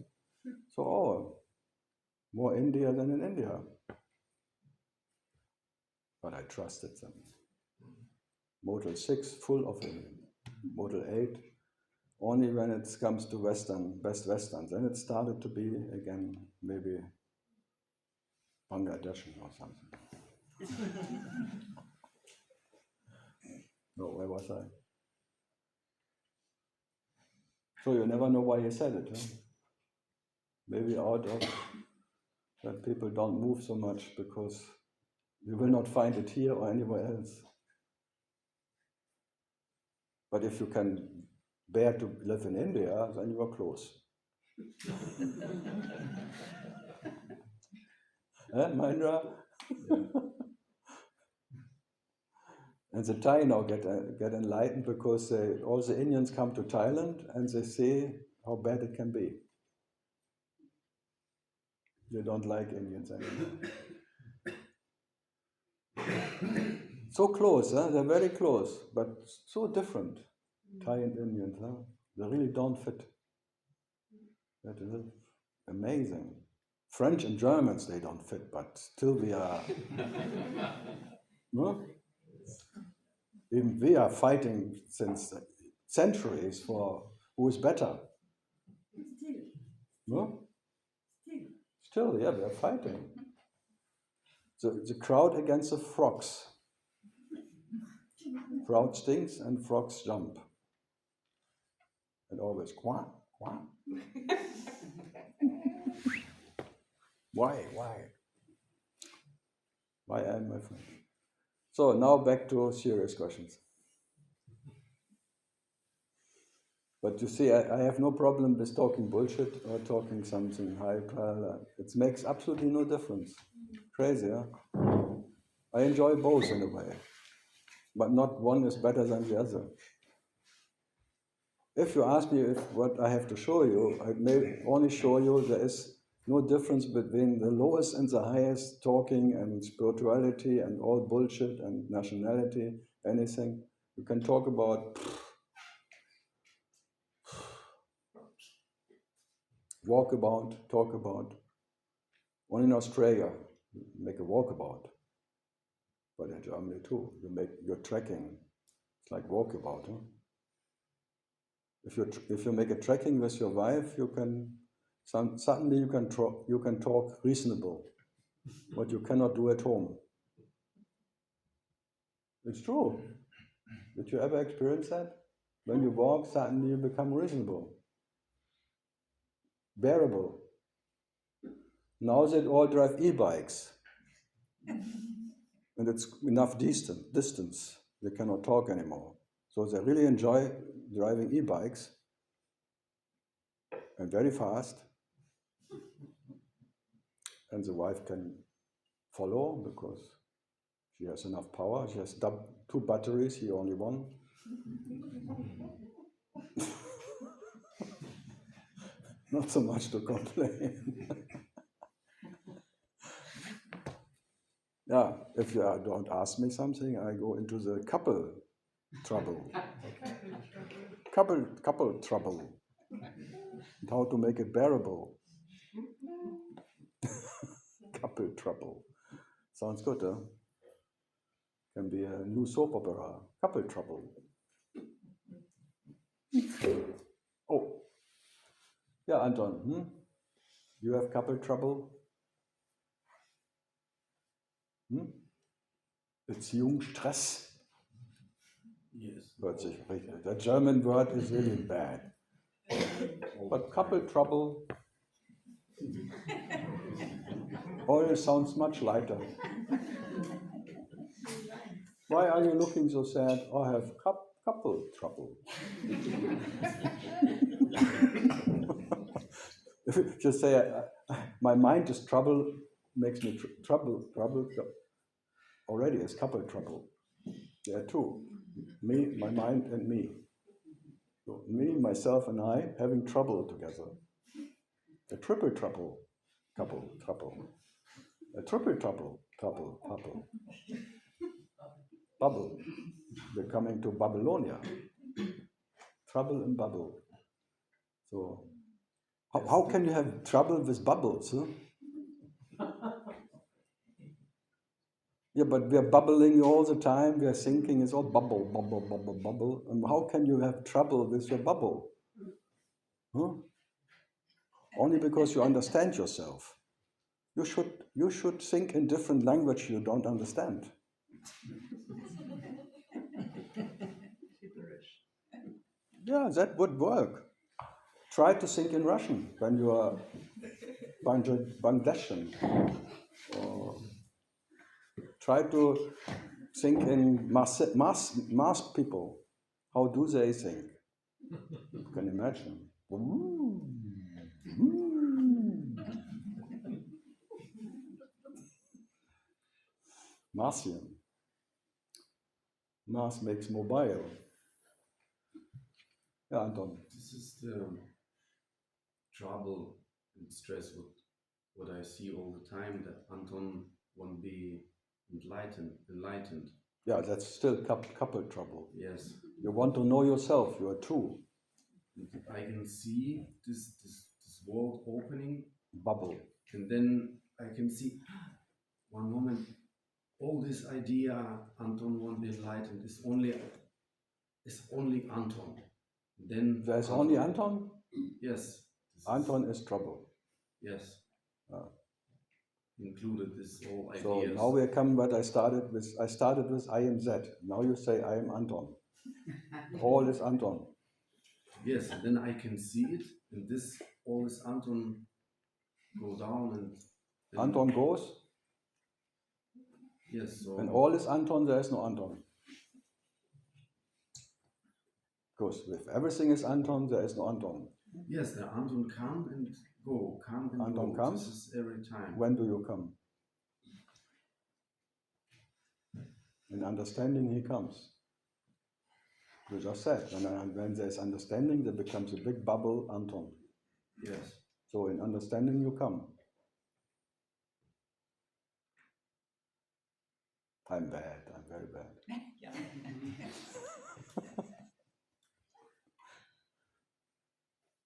So all, more India than in India. But I trusted them. Motel 6, full of Indians. Motel 8, only when it comes to Western, Best Western. Then it started to be, again, maybe Bangladeshi or something. No, where was I? So you never know why you said it, huh? Maybe out of that people don't move so much because you will not find it here or anywhere else. But if you can bear to live in India, then you are close. Mahendra? And the Thai now get enlightened because all the Indians come to Thailand and they see how bad it can be. They don't like Indians anymore. So close, huh? They're very close, but so different. Thai and Indians, huh? They really don't fit. That is amazing. French and Germans, they don't fit, but still we are. No? Even we are fighting since centuries for who is better. No? Still, yeah, we are fighting. The crowd against the frogs. Crowd stinks and frogs jump. And always quack, quack. Why? Why am I friend? So now back to serious questions. But you see, I have no problem with talking bullshit or talking something hyper. It makes absolutely no difference. Crazy, huh? I enjoy both in a way. But not one is better than the other. If you ask me what I have to show you, I may only show you there is no difference between the lowest and the highest talking and spirituality and all bullshit and nationality, anything. You can talk about walkabout, talk about. Only in Australia, you make a walkabout. But in Germany too, you're trekking. It's like walkabout, huh? If you make a trekking with your wife, you can suddenly you can talk reasonable, what you cannot do at home. It's true. Did you ever experience that? When you walk, suddenly you become reasonable, bearable. Now they all drive e-bikes, and it's enough distance. They cannot talk anymore. So they really enjoy driving e-bikes, and very fast. And the wife can follow because she has enough power. She has 2 batteries, he only 1. Not so much to complain. Yeah, if you don't ask me something, I go into the couple trouble. couple trouble. And how to make it bearable. Couple trouble. Sounds good, huh? Can be a new soap opera. Couple trouble. Oh. Yeah, Anton, You have couple trouble? Beziehungsstress? Yes. Hört sich richtig. The German word is really bad. But couple trouble always sounds much lighter. Why are you looking so sad? Oh, I have couple trouble. If you just say, my mind is trouble, makes me trouble. Already is couple trouble. There are 2. Me, my mind, and me. So me, myself, and I having trouble together. A triple trouble, couple trouble. A triple trouble, couple. bubble. We're coming to Babylonia. Trouble in bubble. So, how can you have trouble with bubbles? Huh? Yeah, but we are bubbling all the time. We are thinking it's all bubble, bubble, bubble, bubble. And how can you have trouble with your bubble? Huh? Only because you understand yourself. You should think in different language you don't understand. Yeah, that would work. Try to think in Russian when you are Bangladeshian. Or try to think in Mars people. How do they think? You can imagine. Martian. Mars makes mobile. Yeah, Anton. This is the trouble and stress what I see all the time, that Anton won't be enlightened. Yeah, that's still couple trouble. Yes. You want to know yourself, you are true. I can see this world opening Bubble. and then I can see one moment, all this idea Anton won't be enlightened is only Anton. Then There's only Anton? Yes. Anton is trouble. Yes. Included this whole idea. So now we come what I started with. I started with I am Z. Now you say I am Anton. All is Anton. Yes, and then I can see it, and this all is Anton go down and Anton goes. Yes. So when all is Anton, there is no Anton. Because if everything is Anton, there is no Anton. Yes, the Anton come and go, Anton go. comes. This is every time. When do you come? In understanding, he comes. You just said, when there's understanding, there becomes a big bubble, Anton. Yes. So in understanding, you come. I'm bad. I'm very bad.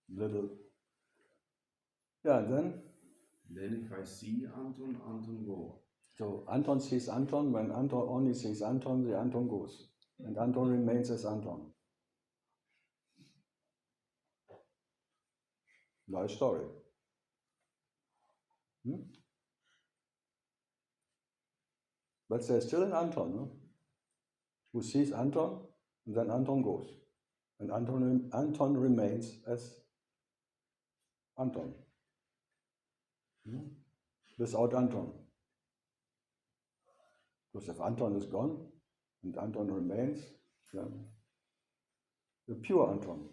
Little. Yeah, and then? Then if I see Anton, Anton go. So Anton sees Anton. When Anton only sees Anton, the Anton goes. And Anton remains as Anton. Nice story. But there's still an Anton, no? Who sees Anton, and then Anton goes. And Anton remains as Anton. Without Anton. Because if Anton is gone, and Anton remains, then the pure Anton.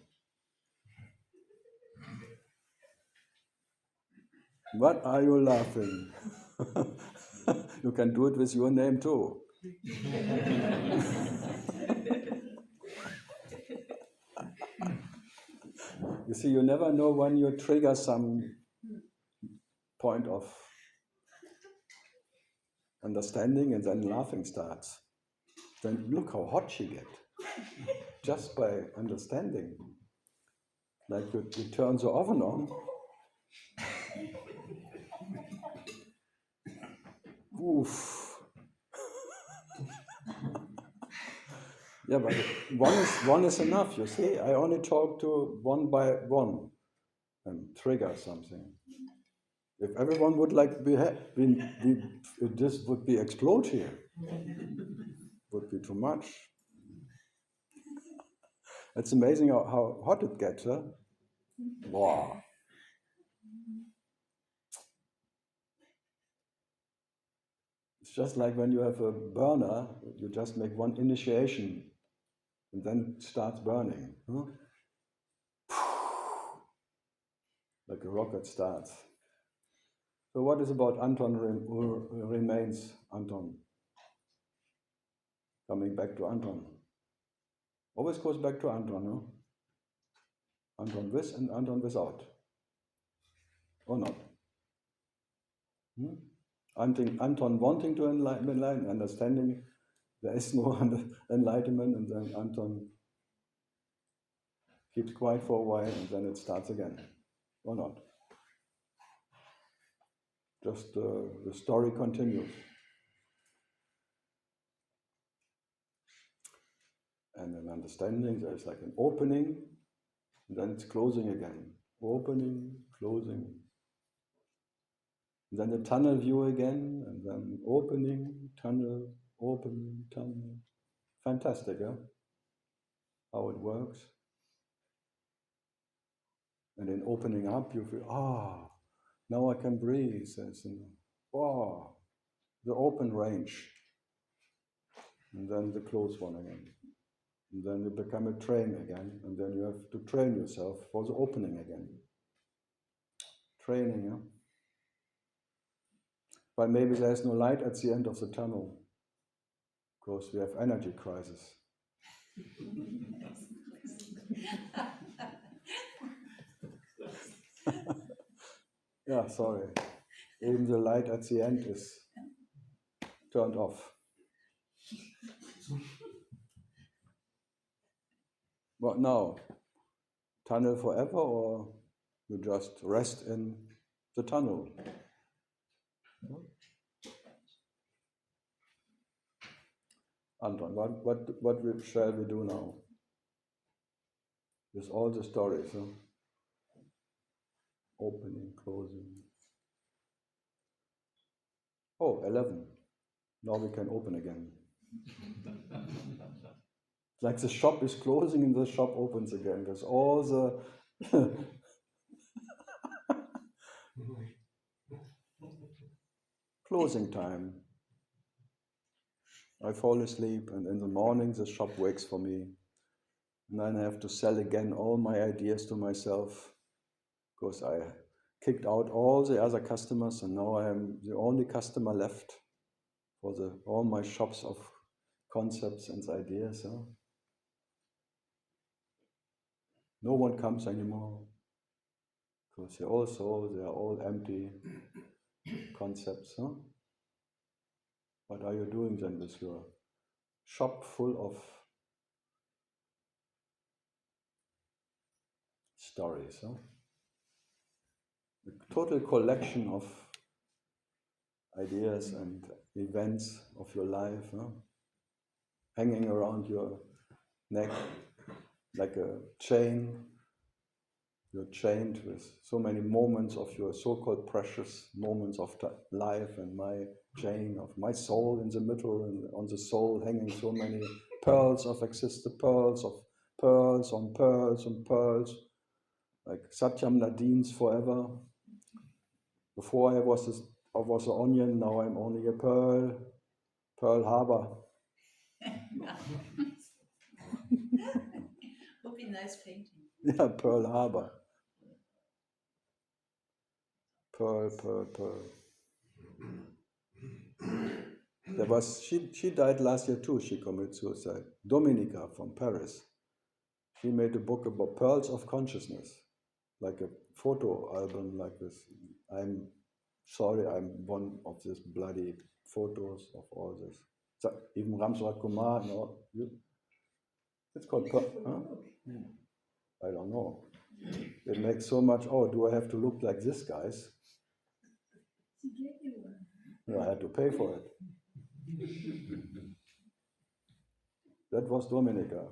What are you laughing? You can do it with your name too. You see, you never know when you trigger some point of understanding and then laughing starts. Then look how hot she gets. Just by understanding. Like you turn the oven on. Oof. Yeah, but one is enough, you see. I only talk to one by one and trigger something. If everyone would like this would be explode here. Would be too much. It's amazing how hot it gets, huh? Wow. It's just like when you have a burner, you just make one initiation and then it starts burning. Huh? Like a rocket starts. So what is about Anton remains Anton? Coming back to Anton. Always goes back to Anton, no? Anton with and Anton without. Or not? Anton wanting to enlighten, understanding there is no enlightenment, and then Anton keeps quiet for a while, and then it starts again, or not. Just the story continues. And in understanding, there's like an opening, and then it's closing again. Opening, closing. And then the tunnel view again, and then opening, tunnel, opening, tunnel. Fantastic, huh? How it works. And in opening up, you feel, now I can breathe. The open range. And then the closed one again. And then you become a train again, and then you have to train yourself for the opening again. Training, yeah? But maybe there's no light at the end of the tunnel, because we have energy crisis. Yeah, sorry. Even the light at the end is turned off. What now? Tunnel forever, or you just rest in the tunnel? Anton, what shall we do now? With all the stories, huh? Opening, closing. Oh, 11. Now we can open again. Like the shop is closing and the shop opens again. There's all the closing time. I fall asleep, and in the morning the shop wakes for me. And then I have to sell again all my ideas to myself, because I kicked out all the other customers, and now I am the only customer left for all my shops of concepts and ideas. Huh? No one comes anymore, because they are all empty concepts. Huh? What are you doing then with your shop full of stories? Huh? A total collection of ideas and events of your life, huh? Hanging around your neck like a chain. You're chained with so many moments of your so-called precious moments of life, and my chain of my soul in the middle, and on the soul hanging so many pearls of existence, pearls on pearls on pearls, like Satyam Nadines forever. Before I was an onion, now I'm only a Pearl Harbor. Would be a nice painting. Yeah, Pearl Harbor. Pearl. She died last year too. She committed suicide. Dominica from Paris. She made a book about pearls of consciousness, like a photo album like this. I'm sorry, I'm one of these bloody photos of all this. So even Ramswar Kumar, no, it's called pearl. Huh? I don't know. It makes so much. Oh, do I have to look like this, guys? No, I had to pay for it. That was Dominica.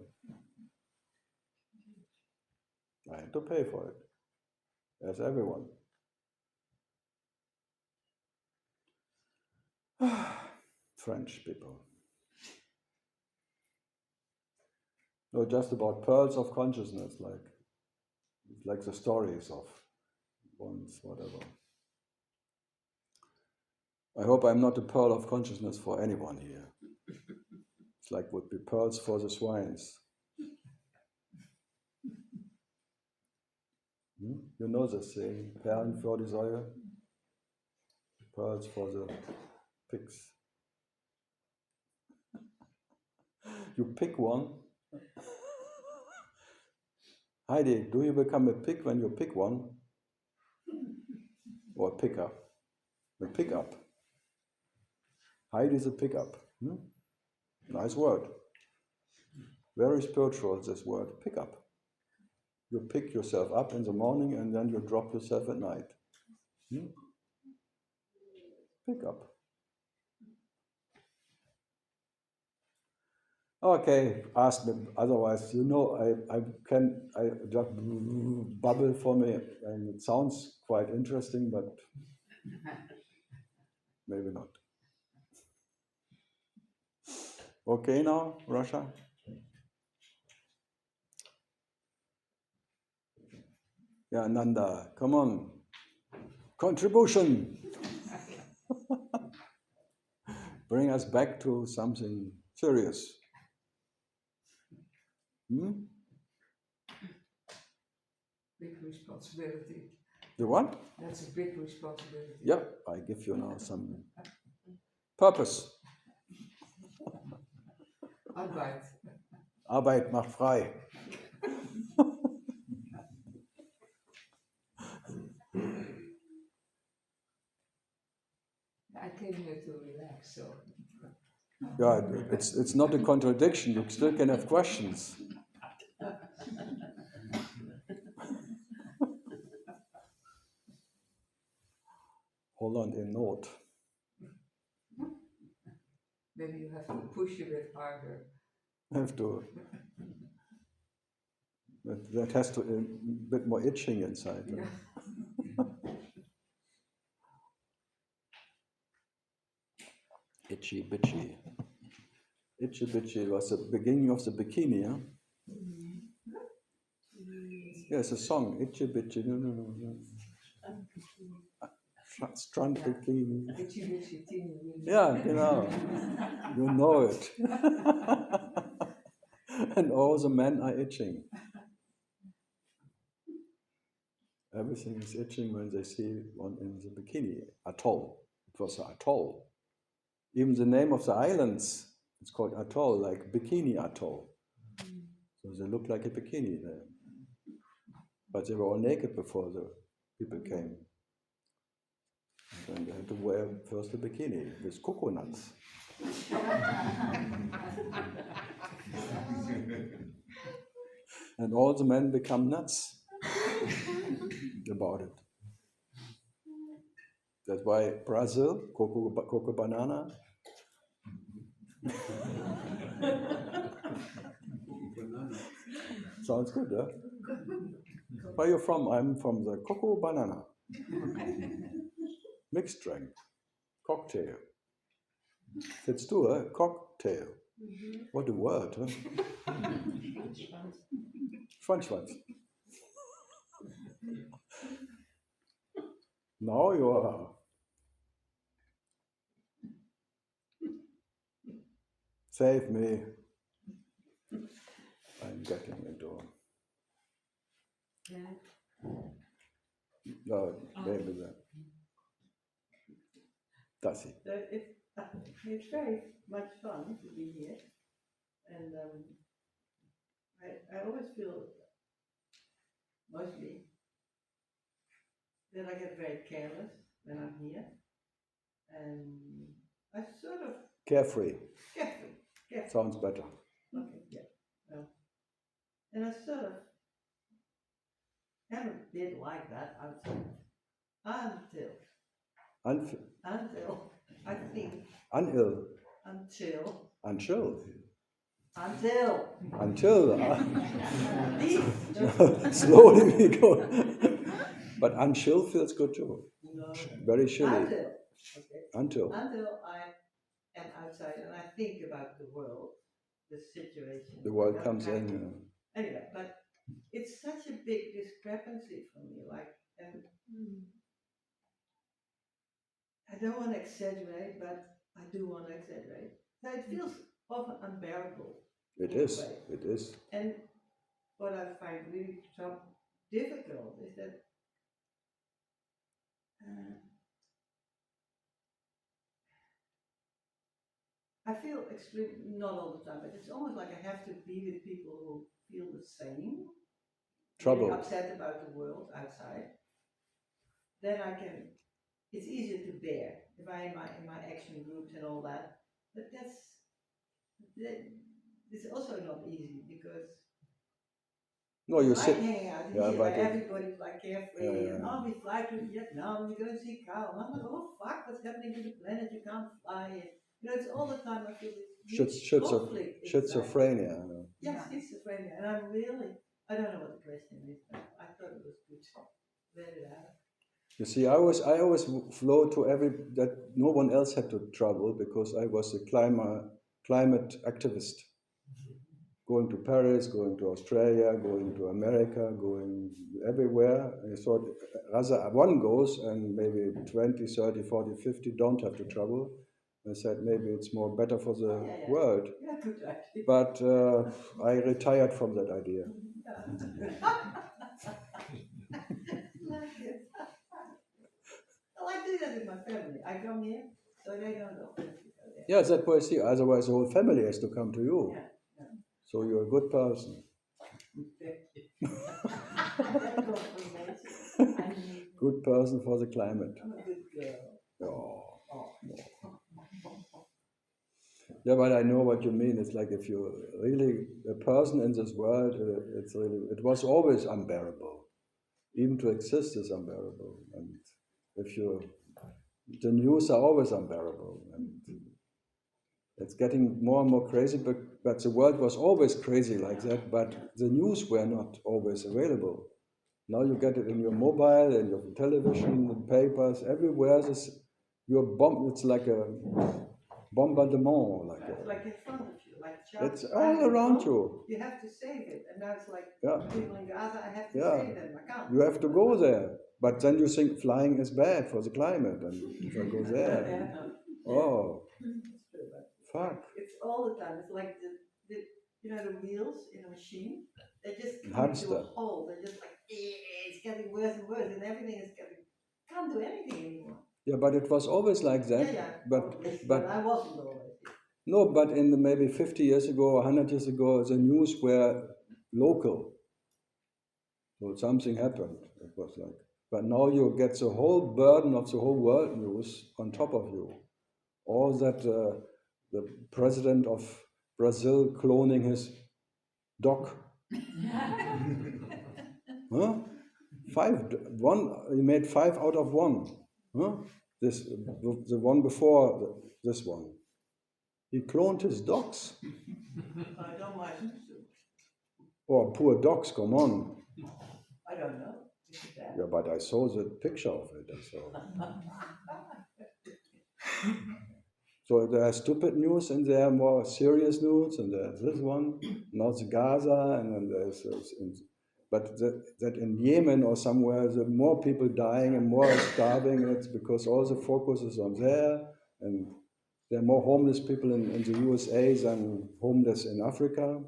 I had to pay for it, as everyone. French people. No, just about pearls of consciousness, like the stories of ones, whatever. I hope I'm not a pearl of consciousness for anyone here. It's like would be pearls for the swines. You know the saying, Perlen für die Säue, pearls for the pigs. You pick one. Heidi, do you become a pig when you pick one? Or a picker? A pickup. Heidi's a pickup. Nice word. Very spiritual, this word, pick up. You pick yourself up in the morning and then you drop yourself at night. Pick up. Okay, ask me. Otherwise, I just bubble for me, and it sounds quite interesting, but maybe not. Okay, now, Russia. Yeah, Nanda, come on. Contribution. Bring us back to something serious. Big responsibility. The what? That's a big responsibility. Yeah, I give you now some purpose. Arbeit. Arbeit macht frei. I came here to relax, so. Yeah, it's not a contradiction. You still can have questions. Holland in note. Maybe you have to push a bit harder. Have to. That has to a bit more itching inside. Yeah. Itchy bitchy. Itchy bitchy was the beginning of the bikini, huh? Yeah, it's a song. Itchy bitchy. No. Strand bikini. Itchy, bitchy, teeny, weeny. Yeah, you know it. And all the men are itching. Everything is itching when they see one in the bikini. Atoll. It was an atoll. Even the name of the islands, it's called atoll, like Bikini Atoll. So they look like a bikini there. But they were all naked before the people came. And then they had to wear first a bikini with coconuts. And all the men become nuts about it. That's why Brazil, cocoa banana. Sounds good, huh? Where are you from? I'm from the cocoa banana. Mixed drink. Cocktail. Fits too, huh? Cocktail. What a word, huh? Schwanzschwanz. Now you are. Save me. I'm getting into. No, maybe that. Does he? It's very much fun to be here, and I always feel mostly that I get very careless when I'm here, and I sort of Carefree. carefree. Sounds better. Okay, yeah, well, and I sort of haven't been like that outside until I think Until. Slowly we go. But unchill feels good too. No. Very chilly. Until I am outside and I think about the world, the situation. The world comes in. Anyway, but it's such a big discrepancy for me. And I don't want to exaggerate, but I do want to exaggerate. So it feels often unbearable. It is. And what I find really difficult is that I feel not all the time, but it's almost like I have to be with people who feel the same. Trouble. Really upset about the world outside. Then it's easier to bear if I'm in my action groups and all that. But It's also not easy because No, you like sit. hanging out Yeah, here, but like everybody's like carefree, and yeah. we fly to Vietnam, we go and see Carl. And I'm like, oh fuck, what's happening to the planet? You can't fly. And, it's all the time I feel this huge conflict inside. Schizophrenia. Yes, schizophrenia, and I don't know what the question is, but I thought it was good to let it out. You see, I always flow to that no one else had to trouble because I was a climate activist, going to Paris, going to Australia, going to America, going everywhere. I thought rather one goes and maybe 20, 30, 40, 50 don't have to trouble. I said maybe it's more better for the world. Yeah, good idea. But I retired from that idea. Like it. Well, I do that with my family. I come here, so they don't know. Yeah, that way, see, otherwise the whole family has to come to you. Yeah. So you're a good person. Good person for the climate. I'm a good girl. Oh. Yeah, but I know what you mean. It's like if you're really a person in this world, it was always unbearable. Even to exist is unbearable. And the news are always unbearable. And it's getting more and more crazy, but the world was always crazy like that, but the news were not always available. Now you get it in your mobile, and your television, and papers, everywhere. It's like a bombardement. It's like in front of you, like it's all around you. You have to save it, and now it's like Yeah. people in Gaza, I have to Yeah. save them, I can't. You have to go there. But then you think flying is bad for the climate, and if I go there, oh, fuck. It's all the time. It's like the wheels in a machine. They just come Hamster. into a hole. They're just like, it's getting worse and worse, and everything is can't do anything anymore. Yeah, but it was always like that. Yeah. But I wasn't always. No, but in maybe 50 years ago, 100 years ago, the news were local. So something happened. It was like, but now you get the whole burden of the whole world news on top of you. All that the president of Brazil cloning his dog. Huh? He made 5 out of 1. Huh? The one before this one. He cloned his dogs. I don't mind. Oh, poor dogs, come on. I don't know. Yeah, but I saw the picture of it. So there are stupid news and there are more serious news, and there's this one, not the Gaza, and then there's but that in Yemen or somewhere, the more people dying and more starving, it's because all the focus is on there, and there are more homeless people in the USA than homeless in Africa.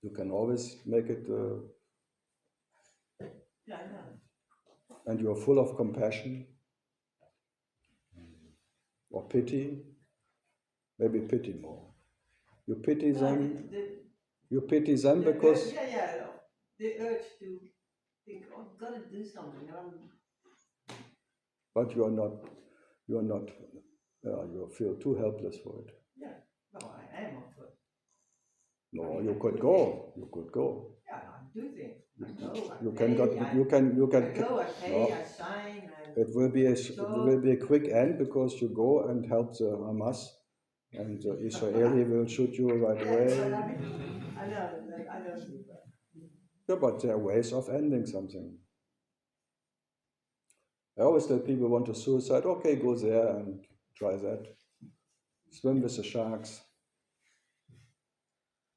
You can always make it, and you're full of compassion or pity, maybe pity more. You pity them. You pity them because. The urge to think, oh, I've got to do something. But you're not. You feel too helpless for it. Yeah, no, I am, of course. No, you could go. You could go. Yeah, I do things. I go. You can. I go. I pay. No. I sign. It will be a quick end because you go and help the Hamas, and the Israeli will shoot you right away. I know. I don't do that. Yeah, but there are ways of ending something. I always tell people want to suicide. Okay, go there and try that. Swim with the sharks.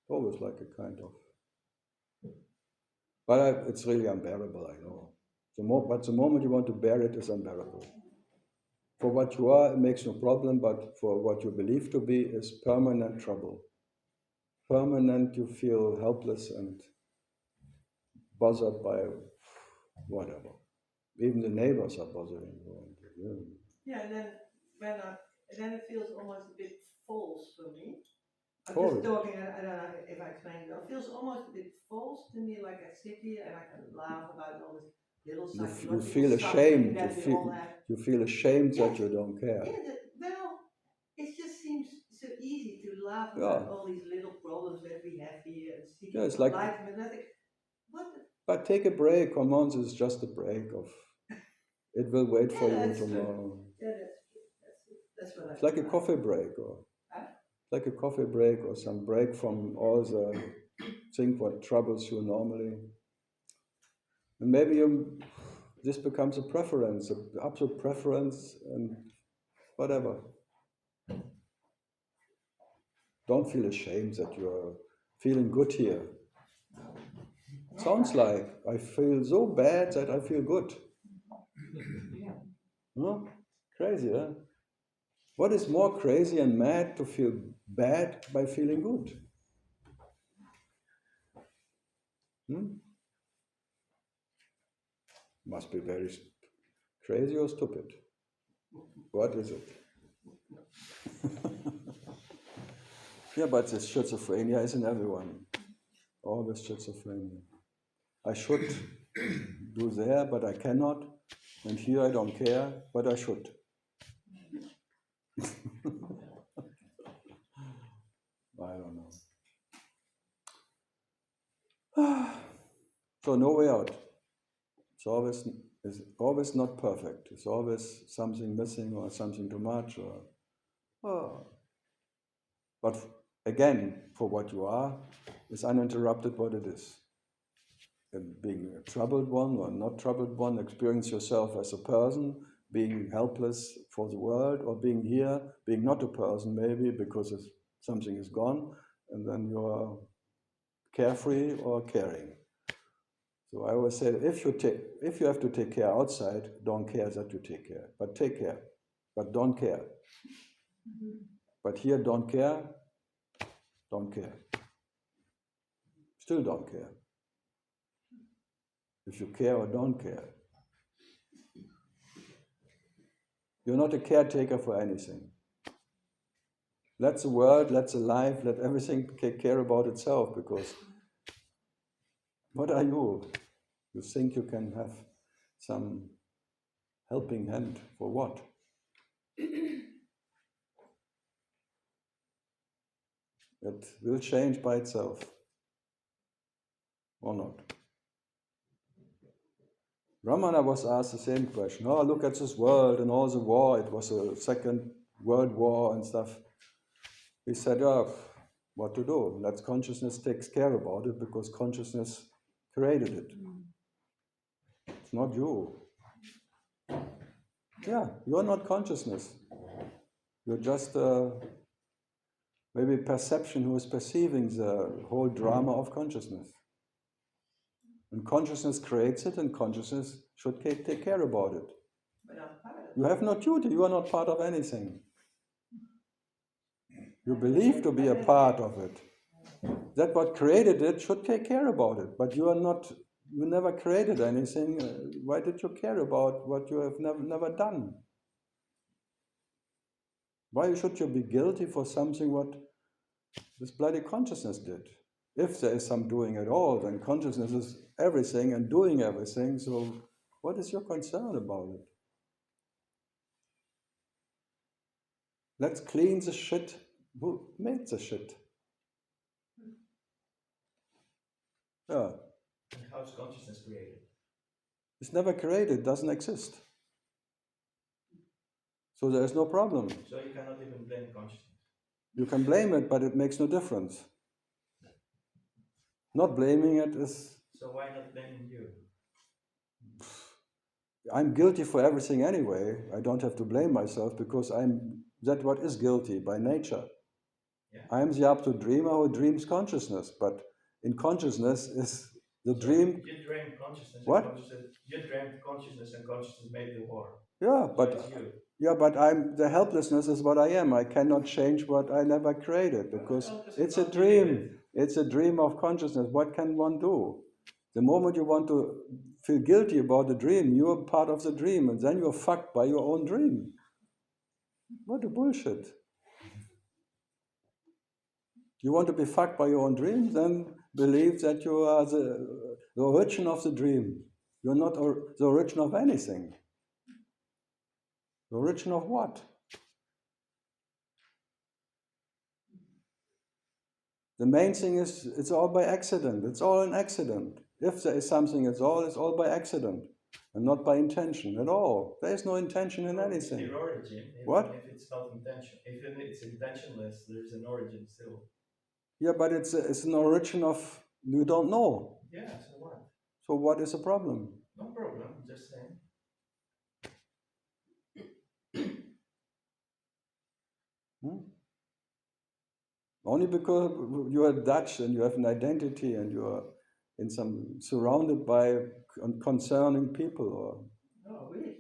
Always like a kind of. But it's really unbearable, I know. But the moment you want to bear it, it's unbearable. For what you are, it makes no problem, but for what you believe to be is permanent trouble. Permanent, you feel helpless and bothered by whatever. Even the neighbors are bothering you. Yeah, and then it feels almost a bit false for me. I'm False. just talking, I don't know if I explained it. It feels almost a bit false to me, like I sit here and I can laugh about all this little psychological You feel ashamed. You feel ashamed that you don't care. Yeah, well, it just so easy to laugh Yeah. about all these little problems that we have here and seeking Yeah, it's like- enlightenment. I think, what the But take a break. Come on, this is just a break of. It will wait for Yeah, you that's true. tomorrow. Yeah, that's true. That's what I It's like a coffee break, or Huh? like a coffee break, or some break from all the things what troubles you normally. And maybe this becomes a preference, an absolute preference, and whatever. Don't feel ashamed that you are feeling good here. Sounds like I feel so bad that I feel good. Huh? Crazy, huh? What is more crazy and mad to feel bad by feeling good? Must be very crazy or stupid. What is it? Yeah, but this schizophrenia is in everyone. Always schizophrenia. I should do there, but I cannot. And here I don't care, but I should. I don't know. So no way out. It's always not perfect. It's always something missing or something too much. But again, for what you are, is uninterrupted what it is. And being a troubled one or not troubled one, experience yourself as a person, being helpless for the world, or being here, being not a person maybe because something is gone, and then you are carefree or caring. So I always say, if you have to take care outside, don't care that you take care, but take care, but don't care. But here, don't care, still don't care. If you care or don't care, you're not a caretaker for anything. Let the world, let the life, let everything take care about itself, because what are you? You think you can have some helping hand for what? It will change by itself, or not. Ramana was asked the same question. Oh, look at this world and all the war. It was a Second World War and stuff. He said, oh, what to do? Let consciousness takes care about it, because consciousness created it. It's not you. Yeah, you're not consciousness. You're just maybe perception who is perceiving the whole drama of consciousness. And consciousness creates it, and consciousness should take care about it. But I'm part of it. You have no duty, you are not part of anything. You believe to be a part of it. That what created it should take care about it, but you never created anything. Why did you care about what you have never done? Why should you be guilty for something what this bloody consciousness did? If there is some doing at all, then consciousness is everything and doing everything, so what is your concern about it? Let's clean the shit. Who made the shit? Yeah. And how is consciousness created? It's never created, doesn't exist. So there is no problem. So you cannot even blame consciousness. You can blame it, but it makes no difference. Not blaming it is... So why not blaming you? I'm guilty for everything anyway. I don't have to blame myself, because I'm that what is guilty by nature. Yeah. I'm the absolute dreamer who dreams consciousness, but in consciousness is the dream... You dreamed consciousness. What? You dreamed consciousness, and consciousness made the war. Yeah, So but... it's you. Yeah, but the helplessness is what I am. I cannot change what I never created, because it's a dream. It's a dream of consciousness. What can one do? The moment you want to feel guilty about the dream, you're part of the dream, and then you're fucked by your own dream. What a bullshit. You want to be fucked by your own dream? Then believe that you are the origin of the dream. You're not the origin of anything. The origin of what? The main thing is it's all by accident. It's all an accident. If there is something at all, it's all by accident and not by intention at all. There is no intention in Well, it's anything. the origin. What? If it's not intention, even if it's intentionless, there's an origin still. Yeah, but it's an origin of you don't know. Yeah, so what? So what is the problem? No problem, just saying. Only because you are Dutch and you have an identity and you are in some surrounded by concerning people, or No, I wish.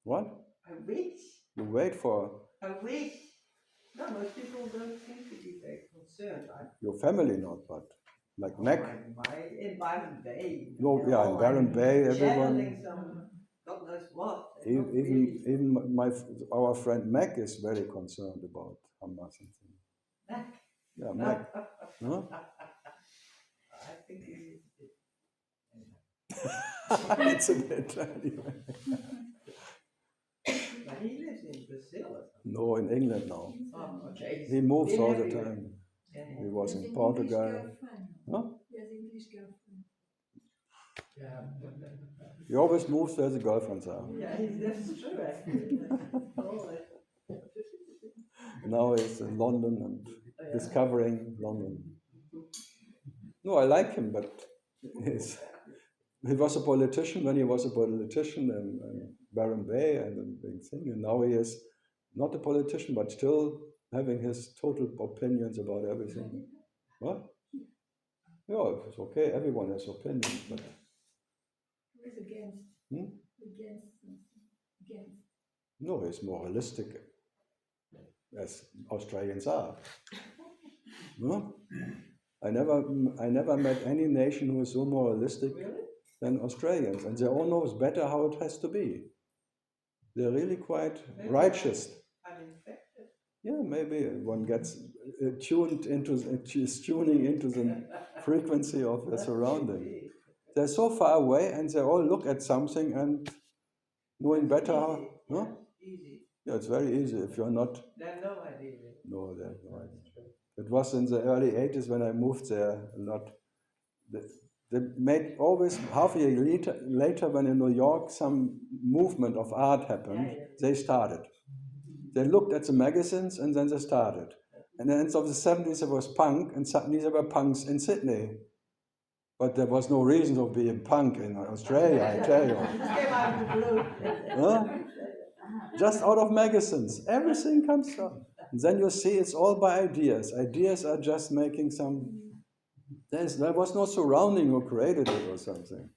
what? I wish. You wait for I wish. No, most people don't seem to be very concerned. your family, not, but like Mac. In Byron Bay. No, yeah, in Byron Bay, everyone. Channeling some, God knows what. Even our friend Mac is very concerned about Hamas and things. Mac. Yeah, Mac. Huh? I think he It's a bit anyway. But he lives in Brazil or something. No, in England now. Oh, okay. He moves Been all the everywhere. time. Yeah. He was There's in an Portugal. English girlfriend. Huh? There's an English girlfriend. Yeah. He always moves where the girlfriends are. Yeah, that's true actually. Oh, Now he's in London and discovering London. No, I like him, but he was a politician when he was a politician in Byron Bay and a big thing, and now he is not a politician, but still having his total opinions about everything. What? Yeah, it's okay. Everyone has opinions, but Who is against? Against something. Against. no, he's more holistic, as Australians are. No? I never met any nation who is so more holistic than Australians, and they all know better how it has to be. They're really quite righteous. I'm infected. Yeah, maybe one gets tuning into the frequency of the surrounding. They're so far away, and they all look at something and knowing better how. Huh? Easy. Yeah, it's very easy if you're not. They have no idea. No, they have no idea. It was in the early 80s when I moved there a lot. They made always half a year later when in New York some movement of art happened, they started. They looked at the magazines and then they started. And then of the 70s there was punk, and suddenly there were punks in Sydney. But there was no reason of being punk in Australia, I tell you. Came out of the blue. Huh? Just out of magazines. Everything comes from. And then you see it's all by ideas. Ideas are just making some. There was no surrounding who created it or something.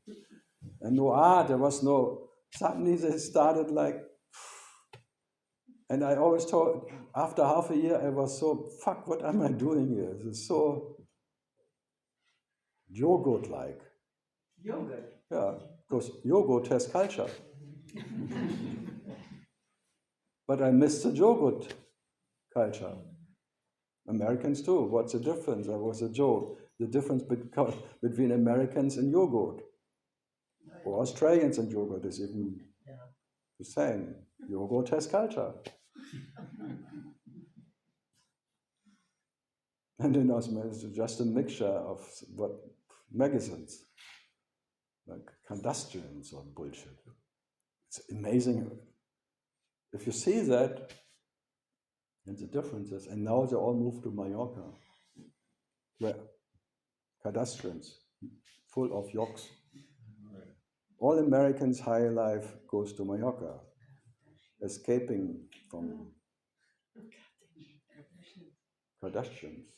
And no art, there was no. Suddenly they started like. And I always thought, after half a year, I was so, fuck, what am I doing here? This is so yogurt-like. Yogurt. Yeah, because yogurt has culture. But I miss the yogurt culture. Americans too. What's the difference? That was a joke. The difference between Americans and yogurt, or Australians and yogurt, is even the same. Yogurt has culture. And in us, it's just a mixture of what magazines, like Kardashians or bullshit. It's amazing. If you see that, and the differences, and now they all moved to Mallorca, where Kardashians, full of yokes. All Americans' high life goes to Mallorca, escaping from Kardashians.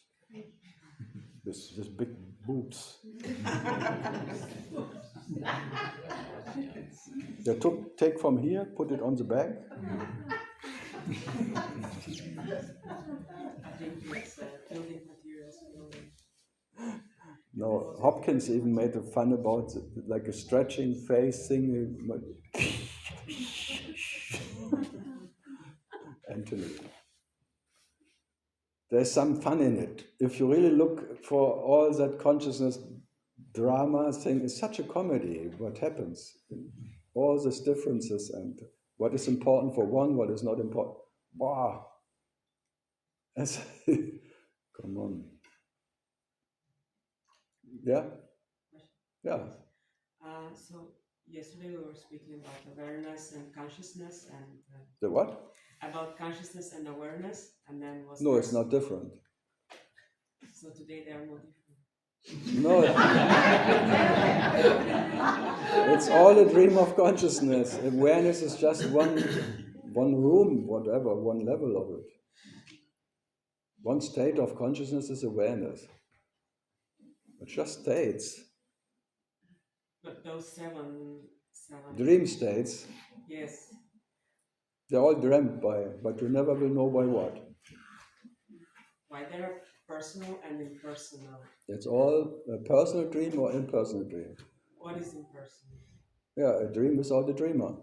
This big boobs. They take from here, put it on the back. No, Hopkins even made a fun about it, like a stretching face thing. Anthony. There's some fun in it. If you really look for all that consciousness drama thing, it's such a comedy, what happens. All these differences and what is important for one, what is not important. Wow. Come on. Yeah? Yeah. So yesterday we were speaking about awareness and consciousness and The what? about consciousness and awareness, and then was No, it's not different. So today they are not different. No, it's all a dream of consciousness. Awareness is just one room, whatever, one level of it. One state of consciousness is awareness. It's just states. But those seven Dream states, yes, they're all dreamt by, but you never will know by what. why they're personal and impersonal. It's all a personal dream or impersonal dream. What is impersonal? Yeah, a dream without a dreamer.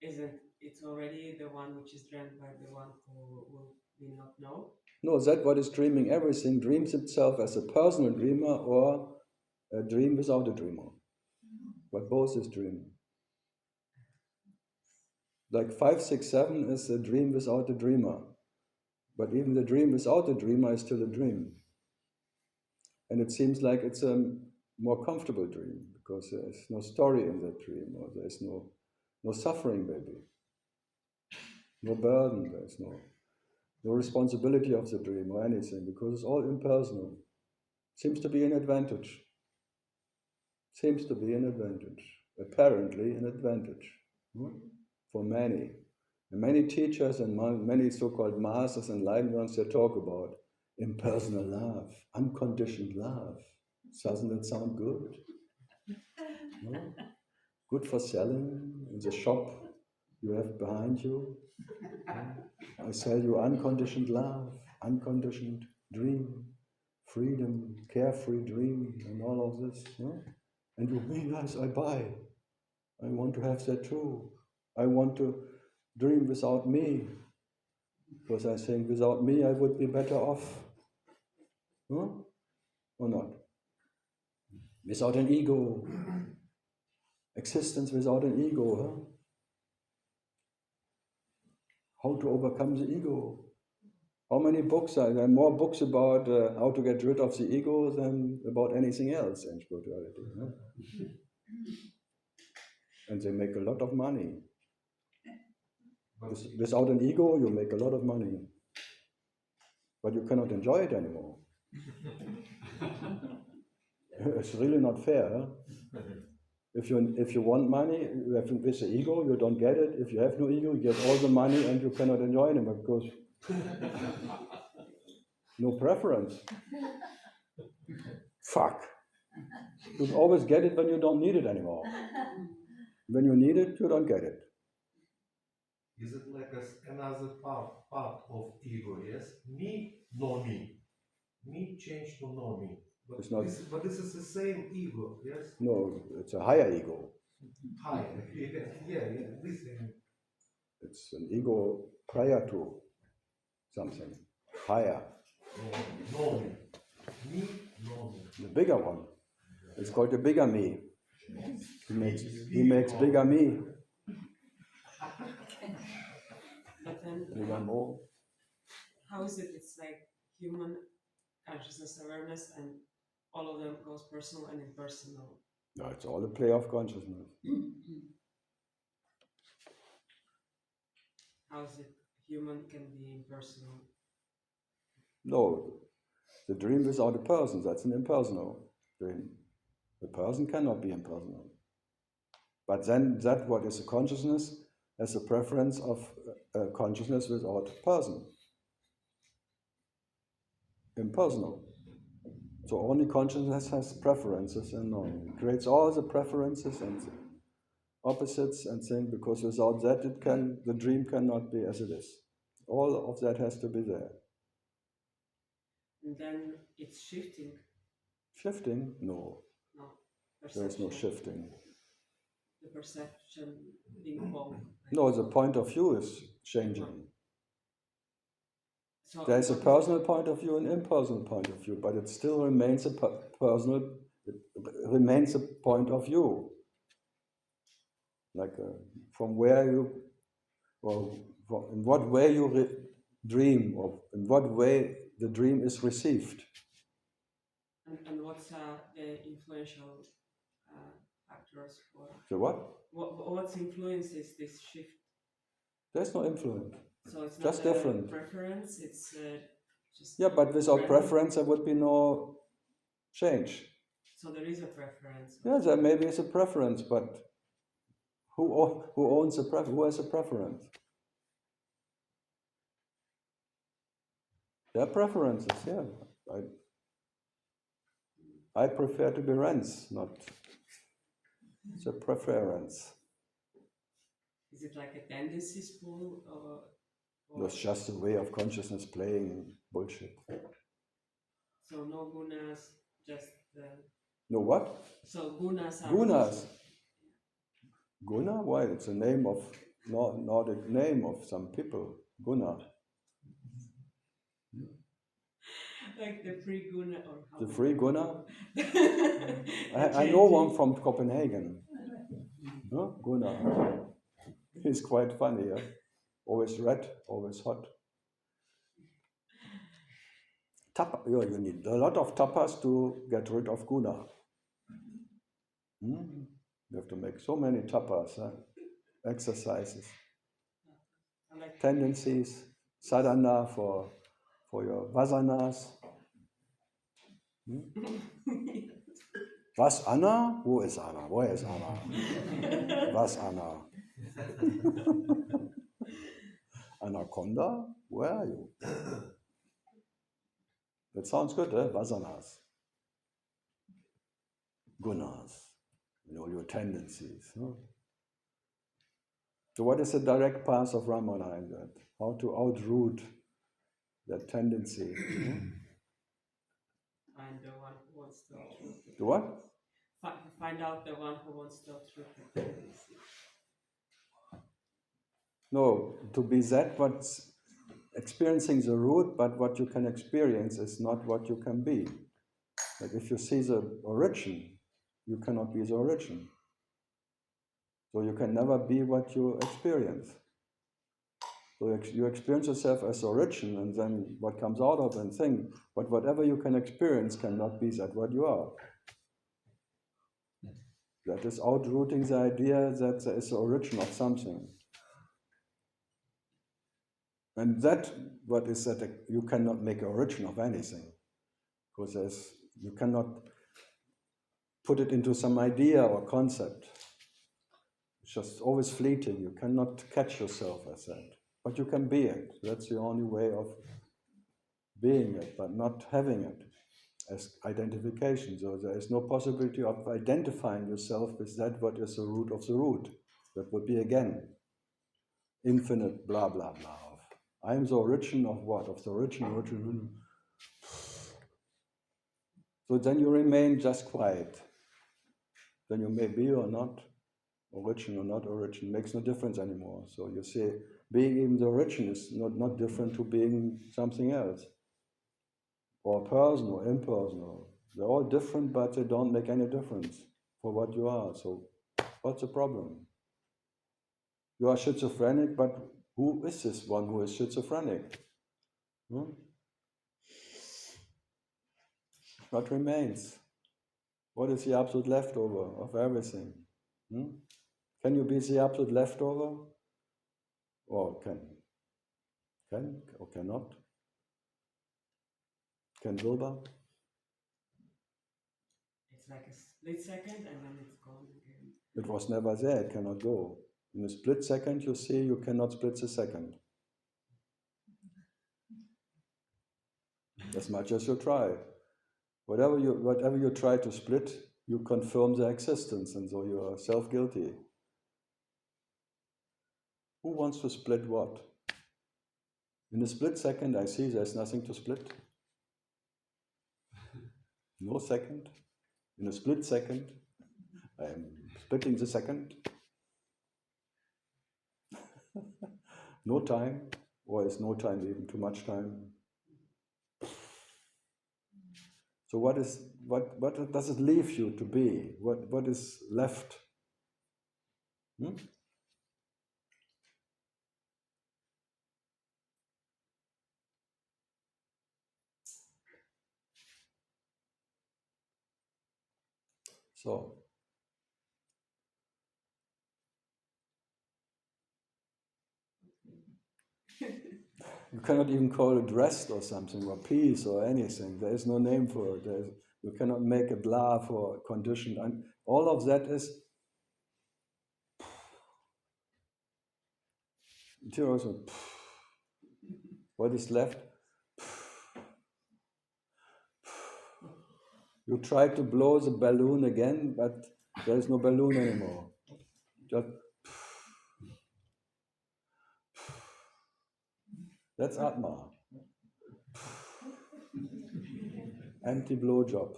Isn't it already the one which is dreamt by the one who will not know? No, that what is dreaming everything dreams itself as a personal dreamer or a dream without a dreamer. But both is dreaming. Like 5, 6, 7 is a dream without a dreamer. But even the dream without a dreamer is still a dream. And it seems like it's a more comfortable dream because there's no story in that dream, or there's no suffering maybe. No burden, there's no responsibility of the dream or anything, because it's all impersonal. Seems to be an advantage. Seems to be an advantage. Apparently an advantage for many. And many teachers and many so-called masters and enlightened ones, they talk about impersonal love, unconditioned love. Doesn't that sound good? No? Good for selling in the shop you have behind you. I sell you unconditioned love, unconditioned dream, freedom, carefree dream, and all of this. No? And you realize, I buy. I want to have that too. I want to dream without me, because I think without me I would be better off. Huh? Or not? Without an ego. Existence without an ego. Huh? How to overcome the ego. How many books are there? More books about how to get rid of the ego than about anything else in spirituality. Huh? And they make a lot of money. Without an ego, you make a lot of money. But you cannot enjoy it anymore. It's really not fair. Huh? If you want money, you have with the ego, you don't get it. If you have no ego, you get all the money and you cannot enjoy it anymore because no preference. Fuck. You always get it when you don't need it anymore. When you need it, you don't get it. Is it like another part of ego, yes? Me, no me. Me change to no me. But It's not, this is the same ego, yes? No, it's a higher ego. Higher, yeah, this thing. It's an ego prior to something higher. No me. Me, no me. The bigger one. It's called the bigger me. He makes bigger me. But then, Bigger more. how is it? It's like human consciousness, awareness, and all of them goes personal and impersonal. No, it's all a play of consciousness. How is it human can be impersonal? No, the dream without a person, that's an impersonal dream. The person cannot be impersonal. But then that what is a consciousness has a preference of consciousness without person. Impersonal. So only consciousness has preferences and knowing. It creates all the preferences and the opposites and things, because without that the dream cannot be as it is. All of that has to be there. And then it's shifting. Shifting? No. No. There is no shifting. The perception being pong. No, the point of view is changing. So There is a personal point of view and impersonal point of view, but it still remains a personal, it remains a point of view. Like from where you, or in what way you dream, or in what way the dream is received. And what's the influential factors for The what? What influences this shift? There's no influence. So it's just not different. Preference. It's just. Yeah, but without preference, there would be no change. So there is a preference. Yeah, there maybe is a preference, but who owns a preference? Who has a preference? There are preferences. Yeah, I prefer to be Renz, not. It's a preference. Is it like a tendency spool or? It's just a way of consciousness playing bullshit. So no gunas, just. No what? So gunas are. Gunas. Guna? Why? It's a name of Nordic name of some people. Guna. Like the free guna or how? The free guna? I know one from Copenhagen. No? Guna. He's quite funny. Yeah? Always red, always hot. You need a lot of tapas to get rid of guna. You have to make so many tapas, exercises, tendencies, sadhana for your vasanas. Was Anna? Wo ist Anna? Where is Anna? Was Anna? Anaconda? Where are you? That sounds good, eh? Vasanas. Gunas. Your tendencies. Huh? So what is the direct path of Ramana in that? How to outroot that tendency? Find the one who wants to outroot the The what? Find out the one who wants to outroot the tendency. No, to be that what's experiencing the root, but what you can experience is not what you can be. Like if you see the origin, you cannot be the origin. So you can never be what you experience. So you experience yourself as origin, and then what comes out of and thing, but whatever you can experience cannot be that what you are. That is outrooting the idea that there is the origin of something. And that, what is that, you cannot make an origin of anything. Because you cannot put it into some idea or concept. It's just always fleeting. You cannot catch yourself as that. But you can be it. That's the only way of being it, but not having it as identification. So there is no possibility of identifying yourself with that what is the root of the root. That would be again infinite blah blah blah. I am the origin of what? Of the origin. So then you remain just quiet. Then you may be or not origin or not origin, makes no difference anymore. So you say being even the origin is not different to being something else. Or personal, or impersonal. They're all different, but they don't make any difference for what you are. So what's the problem? You are schizophrenic, but who is this one who is schizophrenic? What remains? What is the absolute leftover of everything? Can you be the absolute leftover? Or can or cannot? Can Wilbur? It's like a split second and then it's gone again. It was never there, it cannot go. In a split second you see you cannot split the second. As much as you try. Whatever you try to split, you confirm their existence, and so you are self-guilty. Who wants to split what? In a split second I see there's nothing to split. No second. In a split second, I am splitting the second. No time, or is no time even too much time? So what does it leave you to be? What is left? So you cannot even call it rest or something, or peace or anything. There is no name for it. You cannot make it laugh or condition. And all of that is also, what is left? You try to blow the balloon again, but there is no balloon anymore. Just that's Atma. Empty blowjob.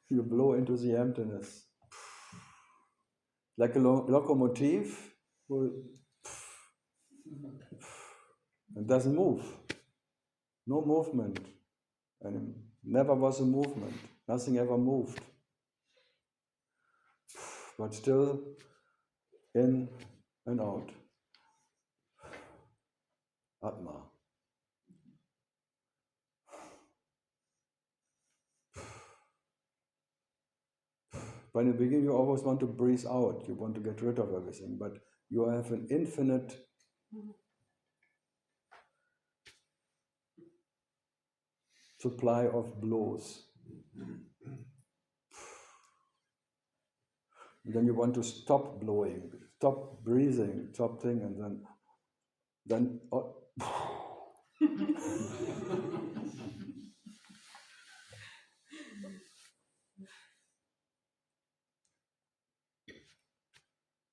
You blow into the emptiness. Like a locomotive, it doesn't move. No movement. And never was a movement. Nothing ever moved. But still in and out. Atma. But in the beginning, you always want to breathe out. You want to get rid of everything. But you have an infinite supply of blows. And then you want to stop blowing, stop breathing, stop thing, and then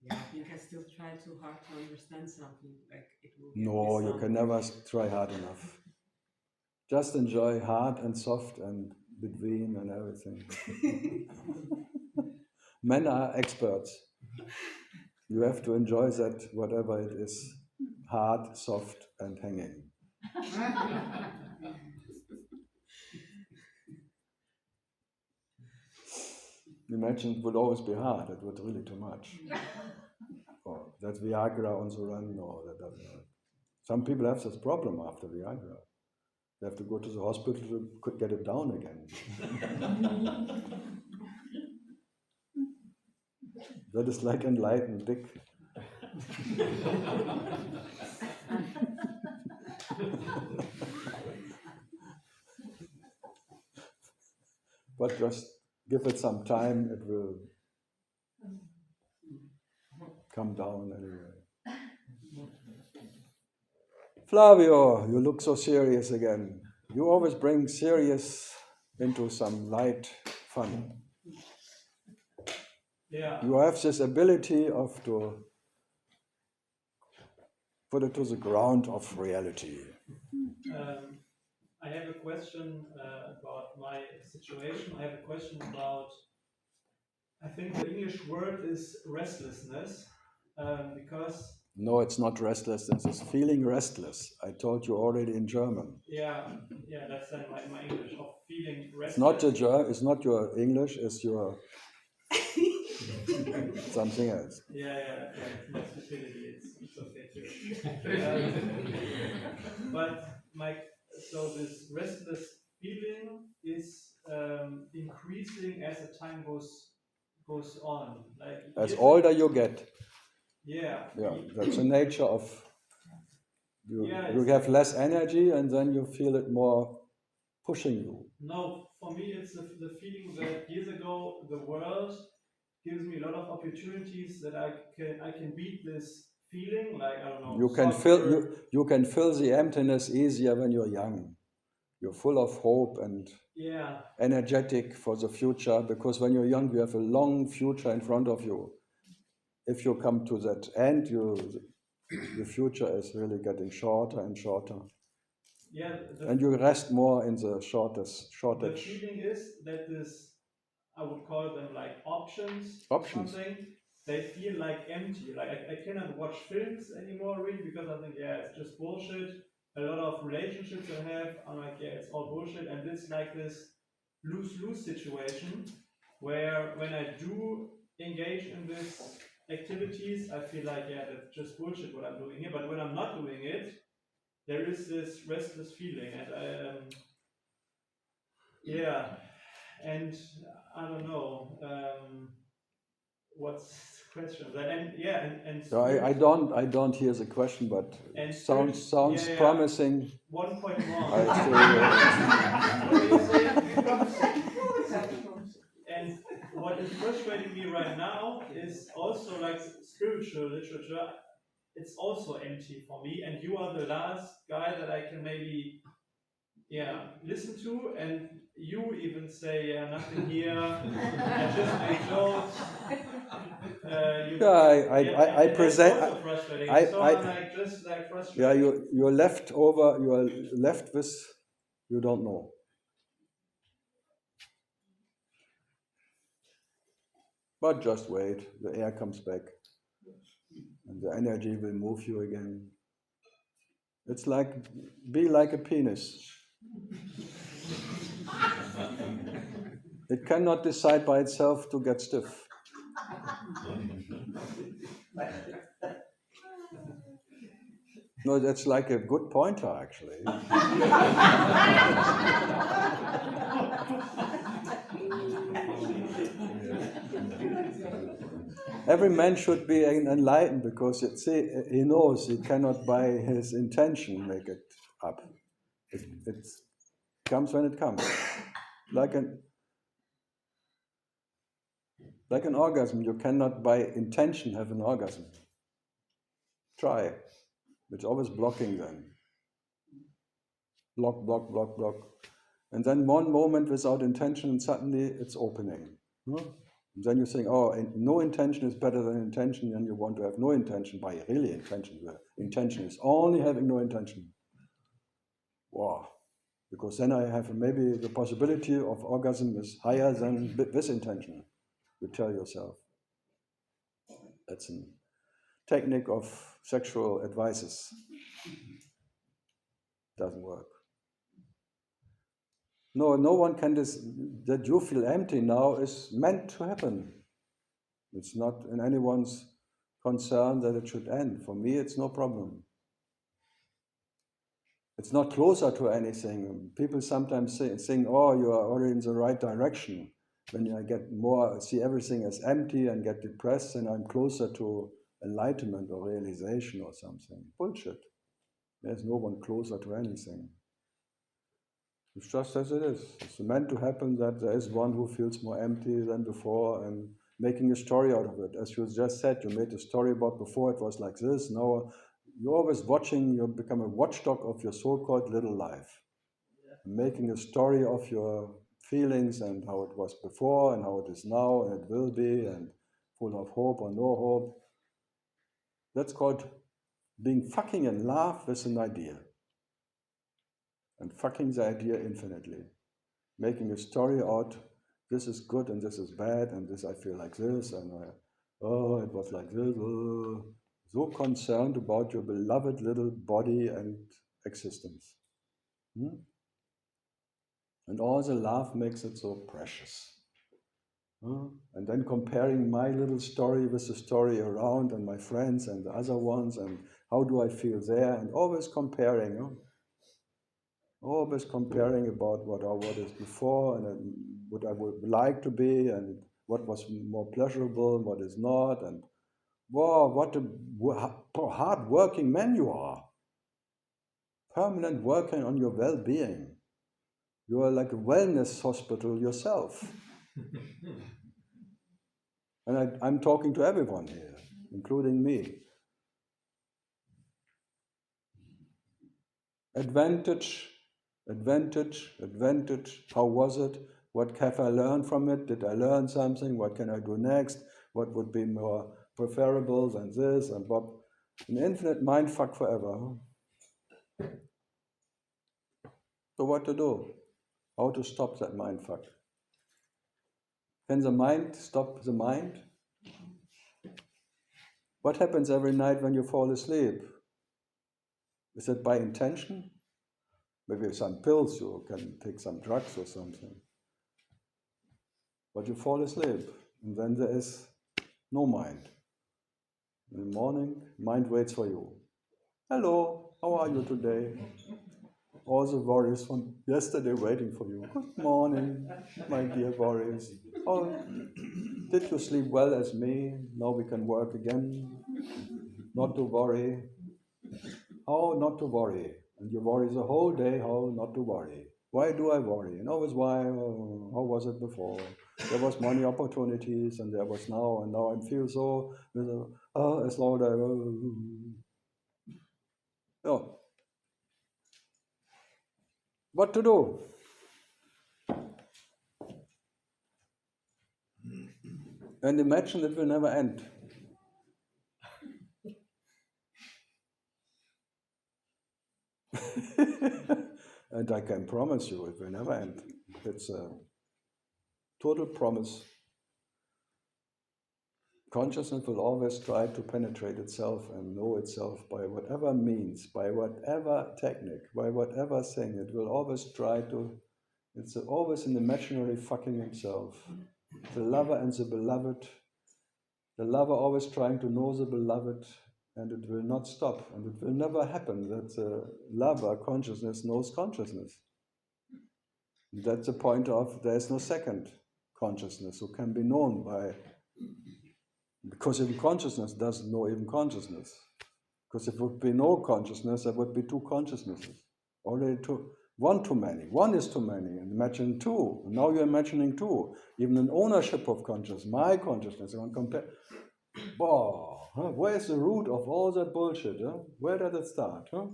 Yeah, I think I still try too hard to understand something. Like it will. No, you can never try hard enough. Just enjoy hard and soft and between and everything. Men are experts. You have to enjoy that, whatever it is, hard, soft, and hanging. Imagine it would always be hard. It would really too much. Or that Viagra on the run. No, that doesn't work. Some people have this problem after Viagra. They have to go to the hospital to get it down again. That is like enlightened dick. But just give it some time, it will come down anyway. Flavio, you look so serious again. You always bring serious into some light fun. Yeah. You have this ability to put it to the ground of reality. I have a question about my situation. I have a question about, I think the English word is restlessness, because... No, it's not restlessness, it's feeling restless. I told you already in German. Yeah, that's then my English, of feeling restless. It's not your English, it's your something else. Yeah, it's my stupidity, it's okay too. But so this restless feeling is increasing as the time goes on. Like as older you get. Yeah, that's the nature of you have less energy and then you feel it more pushing you. No, for me it's the feeling that years ago the world gives me a lot of opportunities that I can beat this feeling, like I don't know. You can fill the emptiness easier when you're young. You're full of hope and energetic for the future, because when you're young you have a long future in front of you. If you come to that end, the future is really getting shorter and shorter. Yeah, and you rest more in the shortage. The feeling is that this, I would call them like options. Something, they feel like empty. Like I cannot watch films anymore really, because I think, it's just bullshit. A lot of relationships I have, I'm like, it's all bullshit. And it's like this lose-lose situation where when I do engage in this activities, I feel like, that's just bullshit what I'm doing here. But when I'm not doing it, there is this restless feeling, and yeah, and I don't know. What's the question? No, I don't hear the question, but it sounds promising. 1 point more. And what is frustrating me right now is also like spiritual literature. It's also empty for me, and you are the last guy that I can maybe listen to, and you even say nothing here. I just make jokes. I present. Also frustrating. Frustrated. Yeah, you're left over. You are left with you don't know. But just wait. The air comes back, and the energy will move you again. It's like be like a penis. It cannot decide by itself to get stiff. No, that's like a good pointer, actually. Every man should be enlightened because he knows he cannot by his intention make it up. It comes when it comes. Like an orgasm, you cannot by intention have an orgasm. Try. It's always blocking then. Block, block, block, block. And then one moment without intention, and suddenly it's opening. And then you think, oh, no intention is better than intention, and you want to have no intention by really intention. The intention is only having no intention. Wow. Because then I have maybe the possibility of orgasm is higher than this intention. You tell yourself. That's a technique of sexual advices. Doesn't work. No one can that you feel empty now is meant to happen. It's not in anyone's concern that it should end. For me, it's no problem. It's not closer to anything. People sometimes think, oh, you are already in the right direction. When I get more, see everything as empty and get depressed, and I'm closer to enlightenment or realization or something. Bullshit. There's no one closer to anything. It's just as it is. It's meant to happen that there is one who feels more empty than before, and making a story out of it. As you just said, you made a story about before it was like this. Now you're always watching, you become a watchdog of your so-called little life. Making a story of your feelings and how it was before and how it is now and it will be, and full of hope or no hope. That's called being fucking in love with an idea. And fucking the idea infinitely. Making a story out, this is good and this is bad, and this I feel like this, and it was like this. So concerned about your beloved little body and existence. And all the love makes it so precious. And then comparing my little story with the story around and my friends and the other ones, and how do I feel there, and always comparing. Always comparing about what is before and what I would like to be and what was more pleasurable, what is not, and wow, what a hard-working man you are. Permanent working on your well-being. You are like a wellness hospital yourself. And I'm talking to everyone here, including me. Advantage. How was it? What have I learned from it? Did I learn something? What can I do next? What would be more preferable than this? And what? An infinite mindfuck forever. So what to do? How to stop that mindfuck? Can the mind stop the mind? What happens every night when you fall asleep? Is it by intention? Maybe some pills, you can take some drugs or something. But you fall asleep, and then there is no mind. In the morning, mind waits for you. Hello. How are you today? All the worries from yesterday waiting for you. Good morning, my dear worries. Oh, did you sleep well as me? Now we can work again. Not to worry. How not to worry? And you worry the whole day, how not to worry. Why do I worry? And always why, how was it before? There was many opportunities and there was now, and now I feel so, as long as oh. What to do? And imagine it will never end. And I can promise you it will never end. It's a total promise. Consciousness will always try to penetrate itself and know itself by whatever means, by whatever technique, by whatever thing. It will always try to, it's always an imaginary fucking himself. The lover and the beloved. The lover always trying to know the beloved, and it will not stop, and it will never happen that the lover consciousness knows consciousness. That's the point of there is no second consciousness who can be known by, because even consciousness doesn't know even consciousness. Because if there would be no consciousness, there would be two consciousnesses. Already two, one too many. One is too many. And imagine two. Now you're imagining two. Even an ownership of consciousness, my consciousness, and compare. Wow, huh? Where's the root of all that bullshit? Huh? Where did it start? Huh?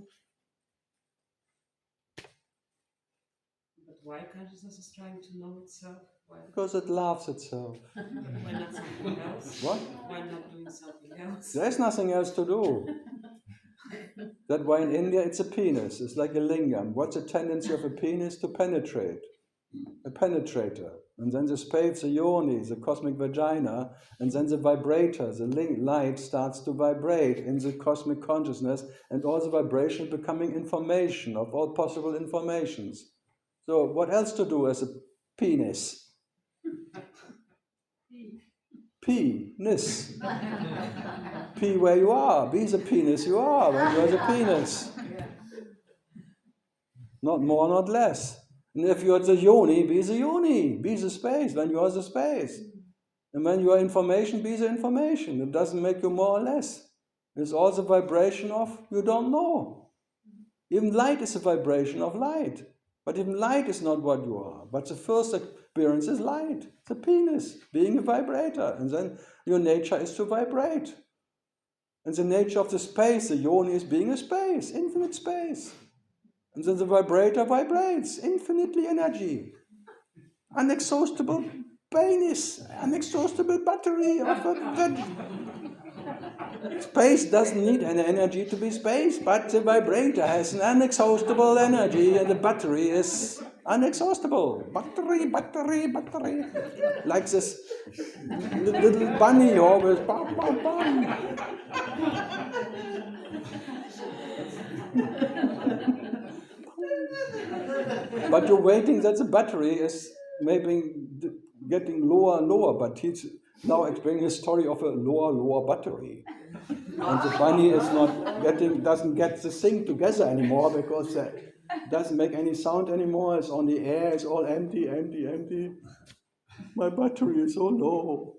But why consciousness is trying to know itself? Why? Because it loves itself. Why not something else? What? Why not doing something else? There's nothing else to do. That's why in India it's a penis. It's like a lingam. What's the tendency of a penis? To penetrate. A penetrator. And then the space, the yoni, the cosmic vagina, and then the vibrator, the light starts to vibrate in the cosmic consciousness, and all the vibration becoming information of all possible informations. So what else to do as a penis? Penis. P where you are. Be the penis you are when you are the penis. Not more, not less. And if you are the yoni, be the yoni. Be the space when you are the space. And when you are information, be the information. It doesn't make you more or less. It's all the vibration of you don't know. Even light is a vibration of light. But even light is not what you are. But the first appearance is light. The penis, being a vibrator. And then your nature is to vibrate. And the nature of the space, the yoni, is being a space, infinite space. And then the vibrator vibrates, infinitely energy. Unexhaustible penis, unexhaustible battery of a space doesn't need any energy to be space, but the vibrator has an unexhaustible energy, and the battery is unexhaustible. Battery, battery, battery. Like this little bunny always, bam, bam, bam. But you're waiting that the battery is maybe getting lower and lower, but he's now explaining a story of a lower battery. And the bunny is doesn't get the thing together anymore because it doesn't make any sound anymore. It's on the air, it's all empty, empty, empty. My battery is so low.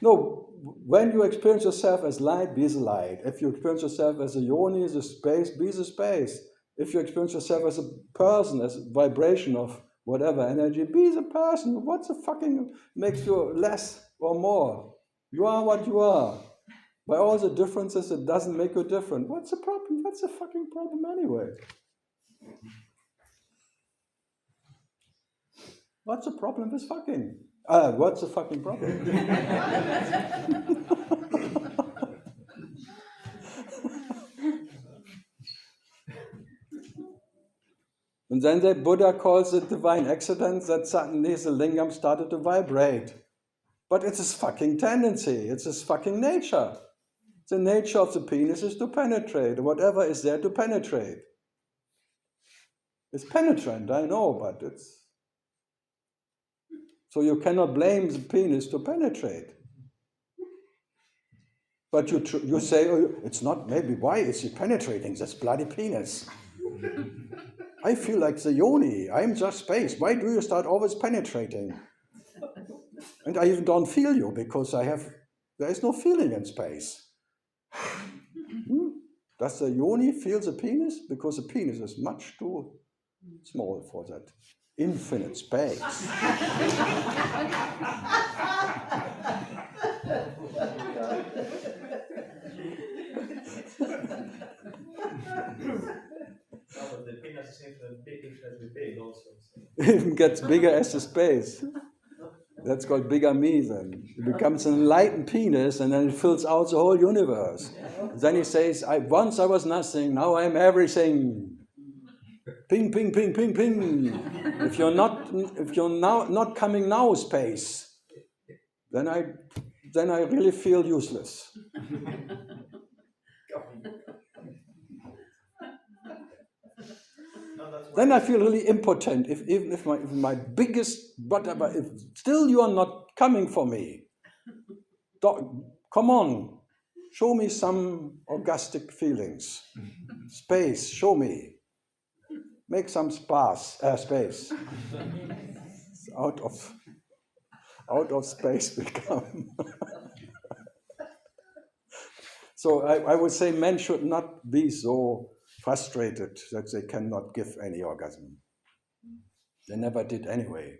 No, when you experience yourself as light, be the light. If you experience yourself as a yoni, as a space, be the space. If you experience yourself as a person, as a vibration of whatever energy, be the person. What's the fucking makes you less or more? You are what you are. By all the differences, it doesn't make you different. What's the problem? What's the fucking problem anyway? What's the problem with fucking? What's the fucking problem? And then the Buddha calls it divine accident that suddenly the lingam started to vibrate. But it's his fucking tendency. It's his fucking nature. The nature of the penis is to penetrate. Whatever is there to penetrate. It's penetrant, I know, but it's... So you cannot blame the penis to penetrate. But you say, oh, it's not, maybe, why is he penetrating this bloody penis? I feel like the yoni, I'm just space. Why do you start always penetrating? And I even don't feel you, because there is no feeling in space. Does the yoni feel the penis? Because the penis is much too small for that infinite space. But the penis is infinitely big also. It even gets bigger as the space. That's called bigamy then. It becomes an enlightened penis and then it fills out the whole universe. Then he says, once I was nothing, now I'm everything. Ping, ping, ping, ping, ping. If you're not coming now, space, then I really feel useless. Then I feel really impotent. Even if my biggest whatever, if still you are not coming for me, come on, show me some orgastic feelings. Space, show me. Make some space. Out of space we come. So I would say men should not be so frustrated that they cannot give any orgasm. They never did anyway.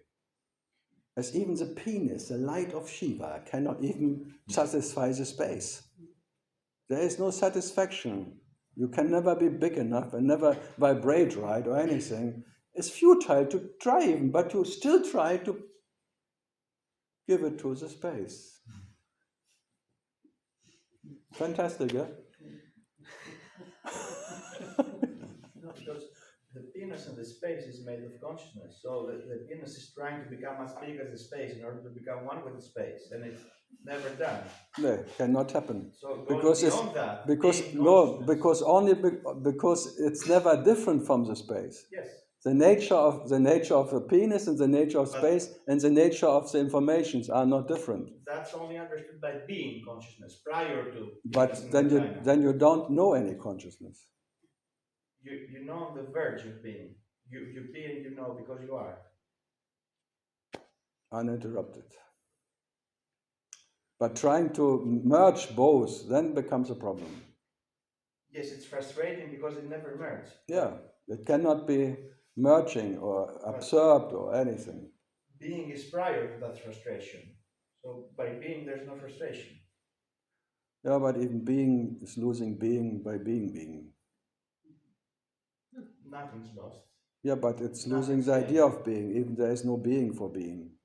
As even the penis, the light of Shiva, cannot even satisfy the space. There is no satisfaction. You can never be big enough and never vibrate right or anything. It's futile to try even, but you still try to give it to the space. Fantastic, yeah? No, because the penis and the space is made of consciousness. So the penis is trying to become as big as the space in order to become one with the space, and it's never done. No, it cannot happen. So because it's never different from the space. Yes. The nature of the penis and the nature of space and the nature of the informations are not different. That's only understood by being consciousness prior to. But then you don't know any consciousness. You know on the verge of being. You being, you know, because you are. Uninterrupted. But trying to merge both then becomes a problem. Yes, it's frustrating because it never merges. Yeah, it cannot be merging or absorbed or anything. Being is prior to that frustration. So by being, there's no frustration. Yeah, but even being is losing being by being. Nothing's lost. Yeah, but it's losing the idea of being. Even there is no being for being.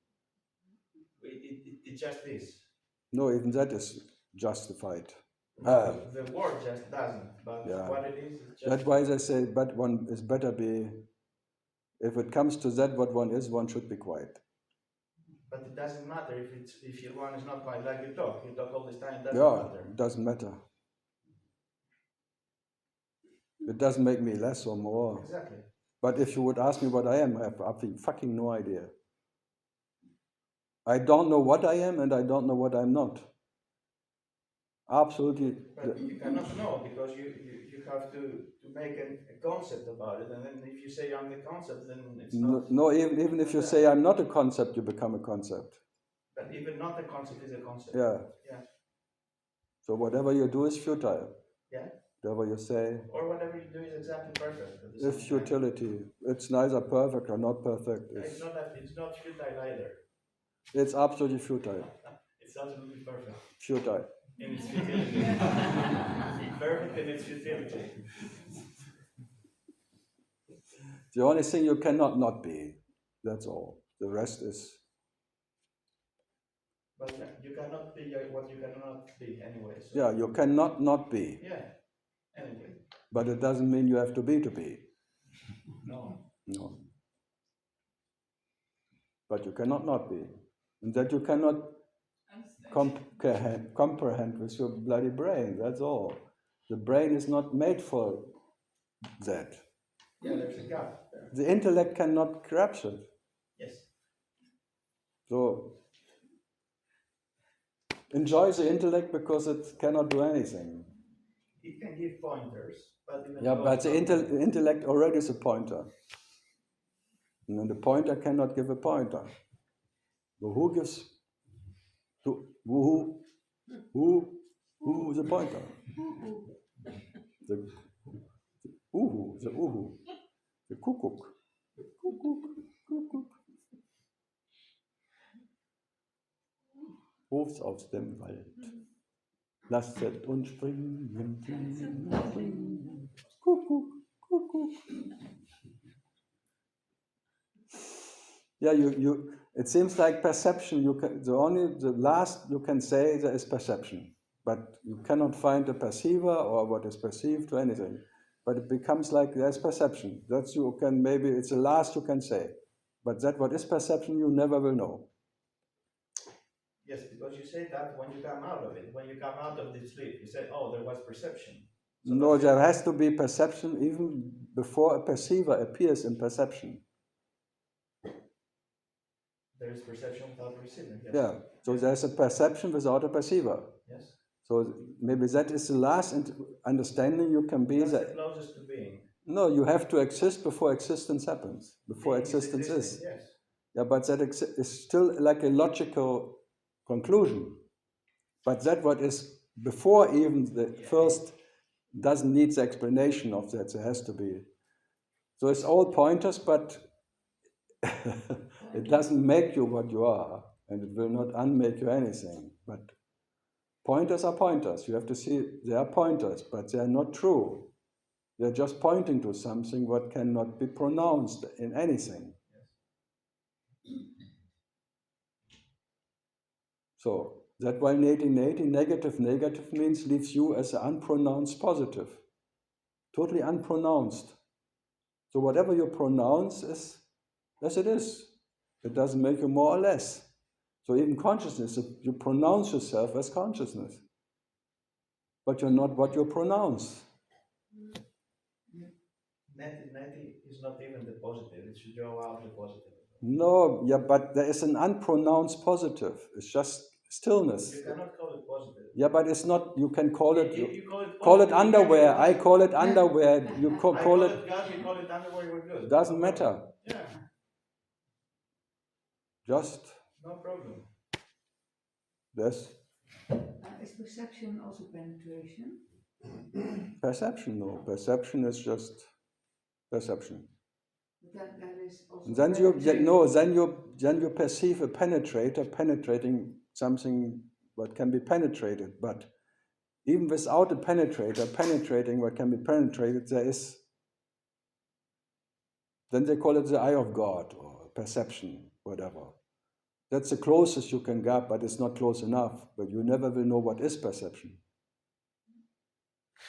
It just is. No, even that is justified. The word just doesn't, but yeah. What it is just... That's why they say, but one is better be, if it comes to that, what one is, one should be quiet. But it doesn't matter if your one is not quiet, like you talk all this time, it doesn't matter. It doesn't matter. It doesn't make me less or more. Exactly. But if you would ask me what I am, I have fucking no idea. I don't know what I am and I don't know what I'm not. Absolutely. But you cannot know because you have to make a concept about it, and then if you say I'm the concept, then it's not. No, even if you say I'm not a concept, you become a concept. But even not a concept is a concept. Yeah. Yeah. So whatever you do is futile. Yeah. Whatever you say. Or whatever you do is exactly perfect. It's futility. It's neither perfect or not perfect. It's not futile either. It's absolutely futile. It's absolutely perfect. Futile. In its futility. Perfect in its futility. The only thing you cannot not be. That's all. The rest is. But you cannot be what you cannot be anyway. So. Yeah, you cannot not be. Yeah. Anyway. But it doesn't mean you have to be. No. No. But you cannot not be. And that you cannot comprehend with your bloody brain. That's all. The brain is not made for that. Yeah, there's a gap there. The intellect cannot grasp it. Yes. So enjoy the intellect because it cannot do anything. It can give pointers, but even Yeah, though but it's the not intellect already is a pointer. And the pointer cannot give a pointer. But who gives, who the pointer? The uhu, the Kuckuck. Ruf's aus dem Wald. Lasset uns springen, springen. Kuckuck, Kuckuck. Yeah, it seems like perception, the last you can say there is perception, but you cannot find a perceiver or what is perceived or anything. But it becomes like there's perception. That's maybe it's the last you can say. But that what is perception, you never will know. Yes, because you say that when you come out of it, when you come out of the sleep, you say, oh, there was perception. So no, there has to be perception even before a perceiver appears in perception. There is perception without perceiving, yes. Yeah, so there's a perception without a perceiver. Yes. So maybe that is the last understanding you can be. That's the closest to being. No, you have to exist before existence happens, before being existence is. Yes. Yeah, but that is still like a logical conclusion. But that what is before even the first doesn't need the explanation of that. There has to be. So it's all pointers, but it doesn't make you what you are, and it will not unmake you anything. But pointers are pointers. You have to see they are pointers, but they are not true. They're just pointing to something what cannot be pronounced in anything. So that why neti, negative means leaves you as an unpronounced positive. Totally unpronounced. So whatever you pronounce is as it is. It doesn't make you more or less. So even consciousness, you pronounce yourself as consciousness. But you're not what you pronounce. Neti is not even the positive. It should draw out the positive. No, yeah, but there is an unpronounced positive. It's just stillness. You cannot call it positive. Yeah, but it's not, you can call it, you call it underwear. I call it underwear. You call it God, you call it underwear, we're good. Doesn't matter. Yeah. Just. No problem. Yes. Is perception also penetration? Perception, no. Perception is just perception. That is also. Then you perceive a penetrator penetrating something what can be penetrated. But even without a penetrator penetrating what can be penetrated, there is. Then they call it the eye of God or perception, whatever. That's the closest you can get, but it's not close enough. But you never will know what is perception.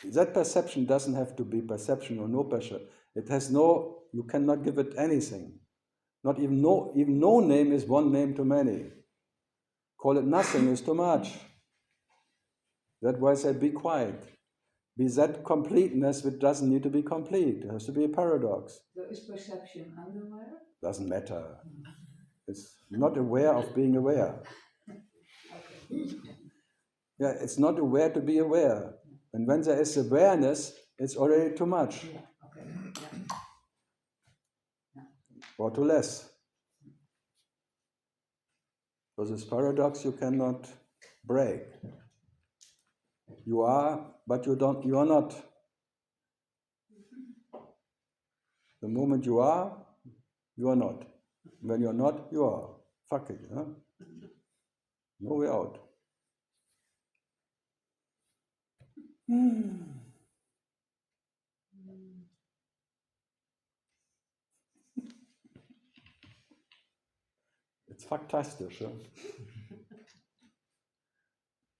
That perception doesn't have to be perception or no perception. It has no, you cannot give it anything. Not even no name is one name too many. Call it nothing is too much. That's why I said be quiet. Be that completeness which doesn't need to be complete. It has to be a paradox. So is perception unaware? Doesn't matter. It's not aware of being aware. Okay. Yeah, it's not aware to be aware. And when there is awareness, it's already too much. Yeah. Okay. Yeah. Or too less. So this paradox you cannot break. You are, but you are not. The moment you are not. When you're not, you are. Fuck it, huh? No way out. It's faktastisch. Huh?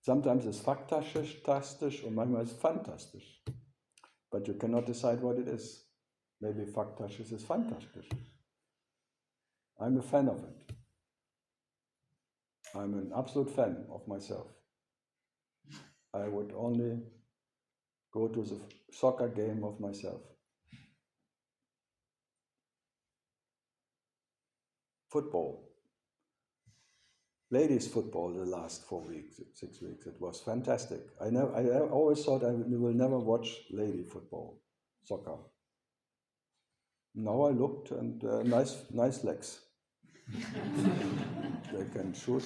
Sometimes it's faktastisch und manchmal it's fantastisch. But you cannot decide what it is. Maybe faktastisch is fantastisch. I'm a fan of it. I'm an absolute fan of myself. I would only go to the soccer game of myself. Football. ladies football the last 4 weeks, 6 weeks. It was fantastic. I always thought I will never watch lady football, soccer. Now I looked and nice legs. They can shoot.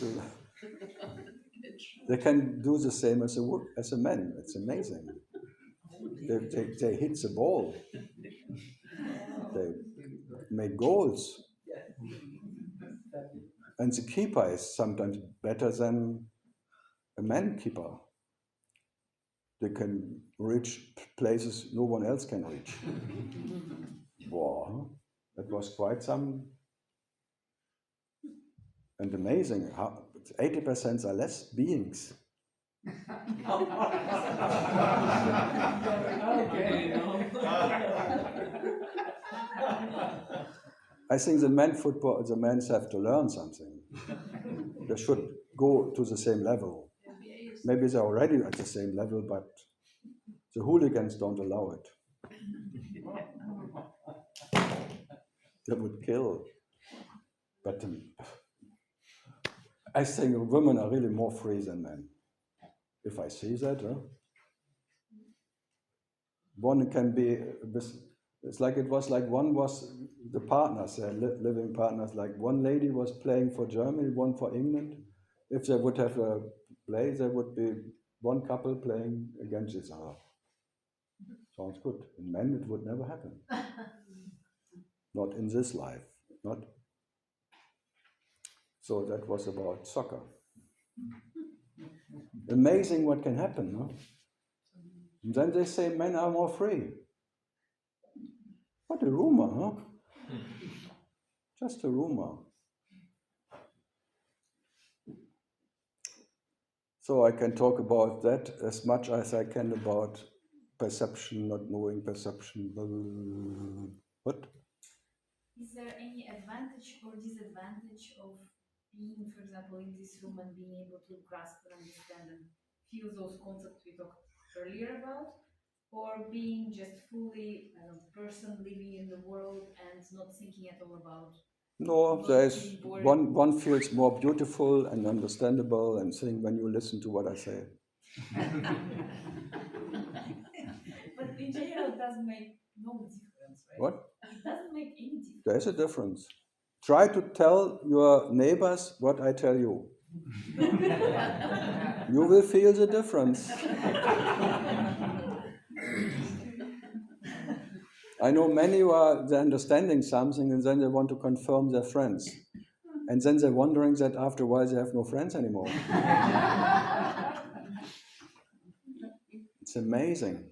They can do the same as a man. It's amazing. They hit the ball. They make goals. And the keeper is sometimes better than a man keeper. They can reach places no one else can reach. Wow, that was quite some, and amazing. How 80% are less beings. I think the men have to learn something. They should go to the same level. Maybe they're already at the same level, but the hooligans don't allow it. They would kill. But I think women are really more free than men. If I see that, one can be. It's like it was like one was the partners, living partners. Like one lady was playing for Germany, one for England. If they would have a play, there would be one couple playing against each other. Sounds good. In men, it would never happen. Not in this life. Not. So that was about soccer. Amazing what can happen, no? And then they say men are more free. What a rumor, huh? Just a rumor. So I can talk about that as much as I can about perception, not knowing perception. What? Is there any advantage or disadvantage of being, for example, in this room and being able to grasp and understand and feel those concepts we talked earlier about? Or being just fully a person living in the world and not thinking at all about? No, there's one feels more beautiful and understandable and thing when you listen to what I say. But in general, it doesn't make no difference, right? What? It doesn't make any difference. There's a difference. Try to tell your neighbors what I tell you. You will feel the difference. I know many who are understanding something and then they want to confirm their friends. And then they're wondering that after a while they have no friends anymore. It's amazing.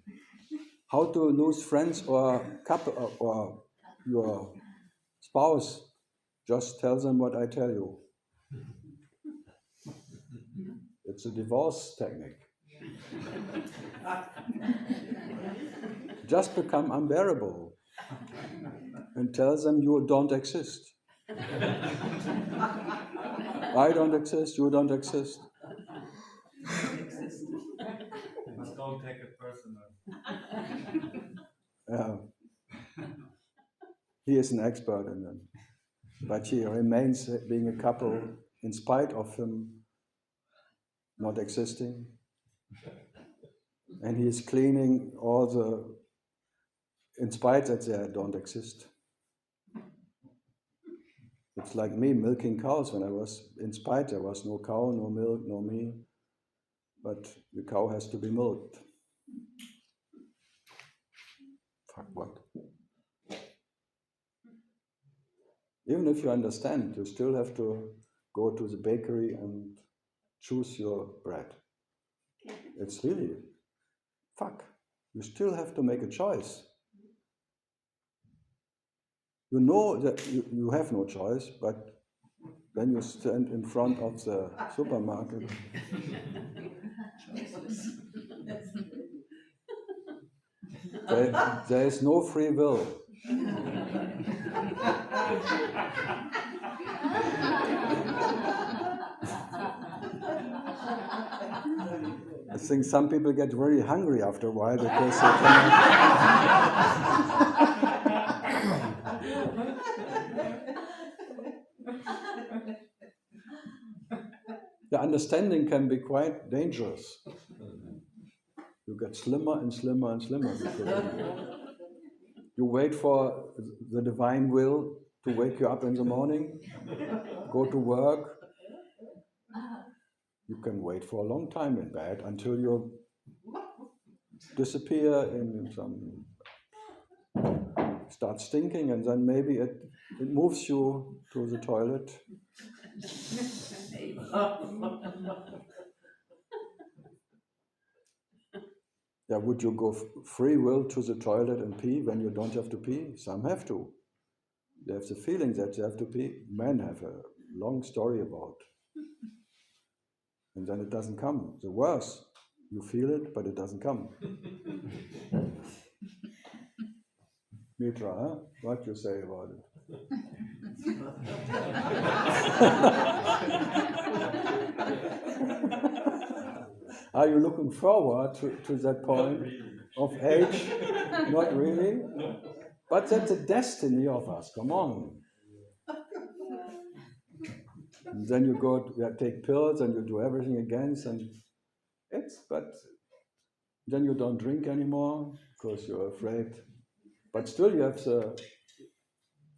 How to lose friends or couple or your spouse. Just tell them what I tell you. It's a divorce technique. Just become unbearable and tell them you don't exist. I don't exist, you don't exist. But don't take it personal. He is an expert in that. But he remains being a couple in spite of him not existing. And he is cleaning all the, in spite that they don't exist. It's like me milking cows when I was, in spite there was no cow, no milk, no me. But the cow has to be milked. Fuck what? Even if you understand, you still have to go to the bakery and choose your bread. It's really, fuck. You still have to make a choice. You know that you have no choice, but when you stand in front of the supermarket, there is no free will. I think some people get very hungry after a while because they cannot. understanding can be quite dangerous. You get slimmer and slimmer and slimmer. You wait for the divine will to wake you up in the morning, go to work. You can wait for a long time in bed until you disappear in some, start stinking, and then maybe it moves you to the toilet. Yeah, would you go free will to the toilet and pee when you don't have to pee? Some have to. They have the feeling that they have to pee. Men have a long story about. And then it doesn't come. The worse, you feel it, but it doesn't come. Mitra, huh? What you say about it? Are you looking forward to that point of age? Not really? But that's a destiny of us, come on. And then you go to take pills and you do everything against, and but then you don't drink anymore because you're afraid. But still you have the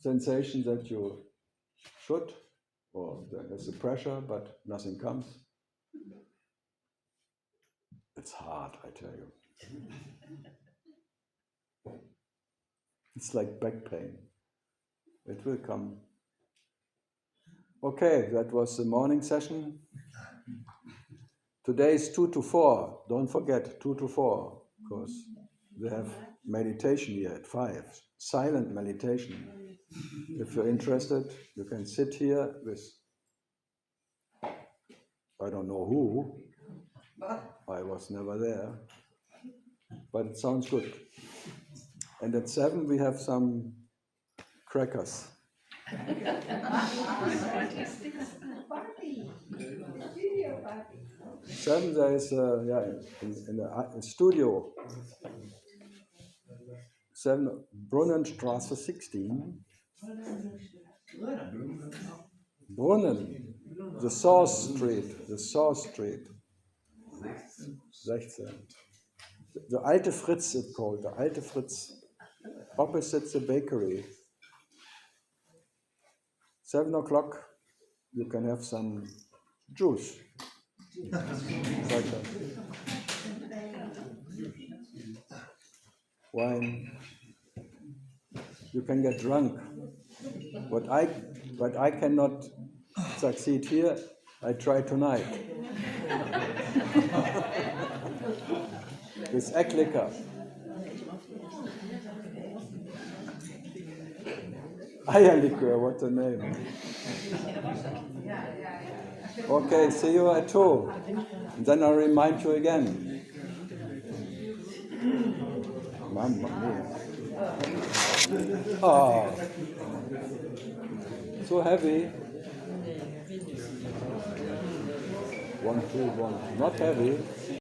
sensation that you should, or there's a pressure, but nothing comes. It's hard, I tell you. It's like back pain. It will come. Okay, that was the morning session. Today is 2 to 4. Don't forget, 2 to 4, because we have meditation here at 5. Silent meditation. If you're interested, you can sit here with, I don't know who. I was never there. But it sounds good. And at 7 we have some crackers. Party. Studio party. 7 there is in the studio. 7 Brunnenstraße 16. Brunnen. The Source Street. The Source Street. 16. The Alte Fritz it's called. The Alte Fritz. Opposite the bakery. 7 o'clock, you can have some juice. Wine. You can get drunk. What I cannot succeed here, I try tonight. With egg liquor. Eierlikör, what's the name? Okay, see you at 2. And then I'll remind you again. Mamma mia. Oh, so heavy. 1, 2, 1. Not heavy.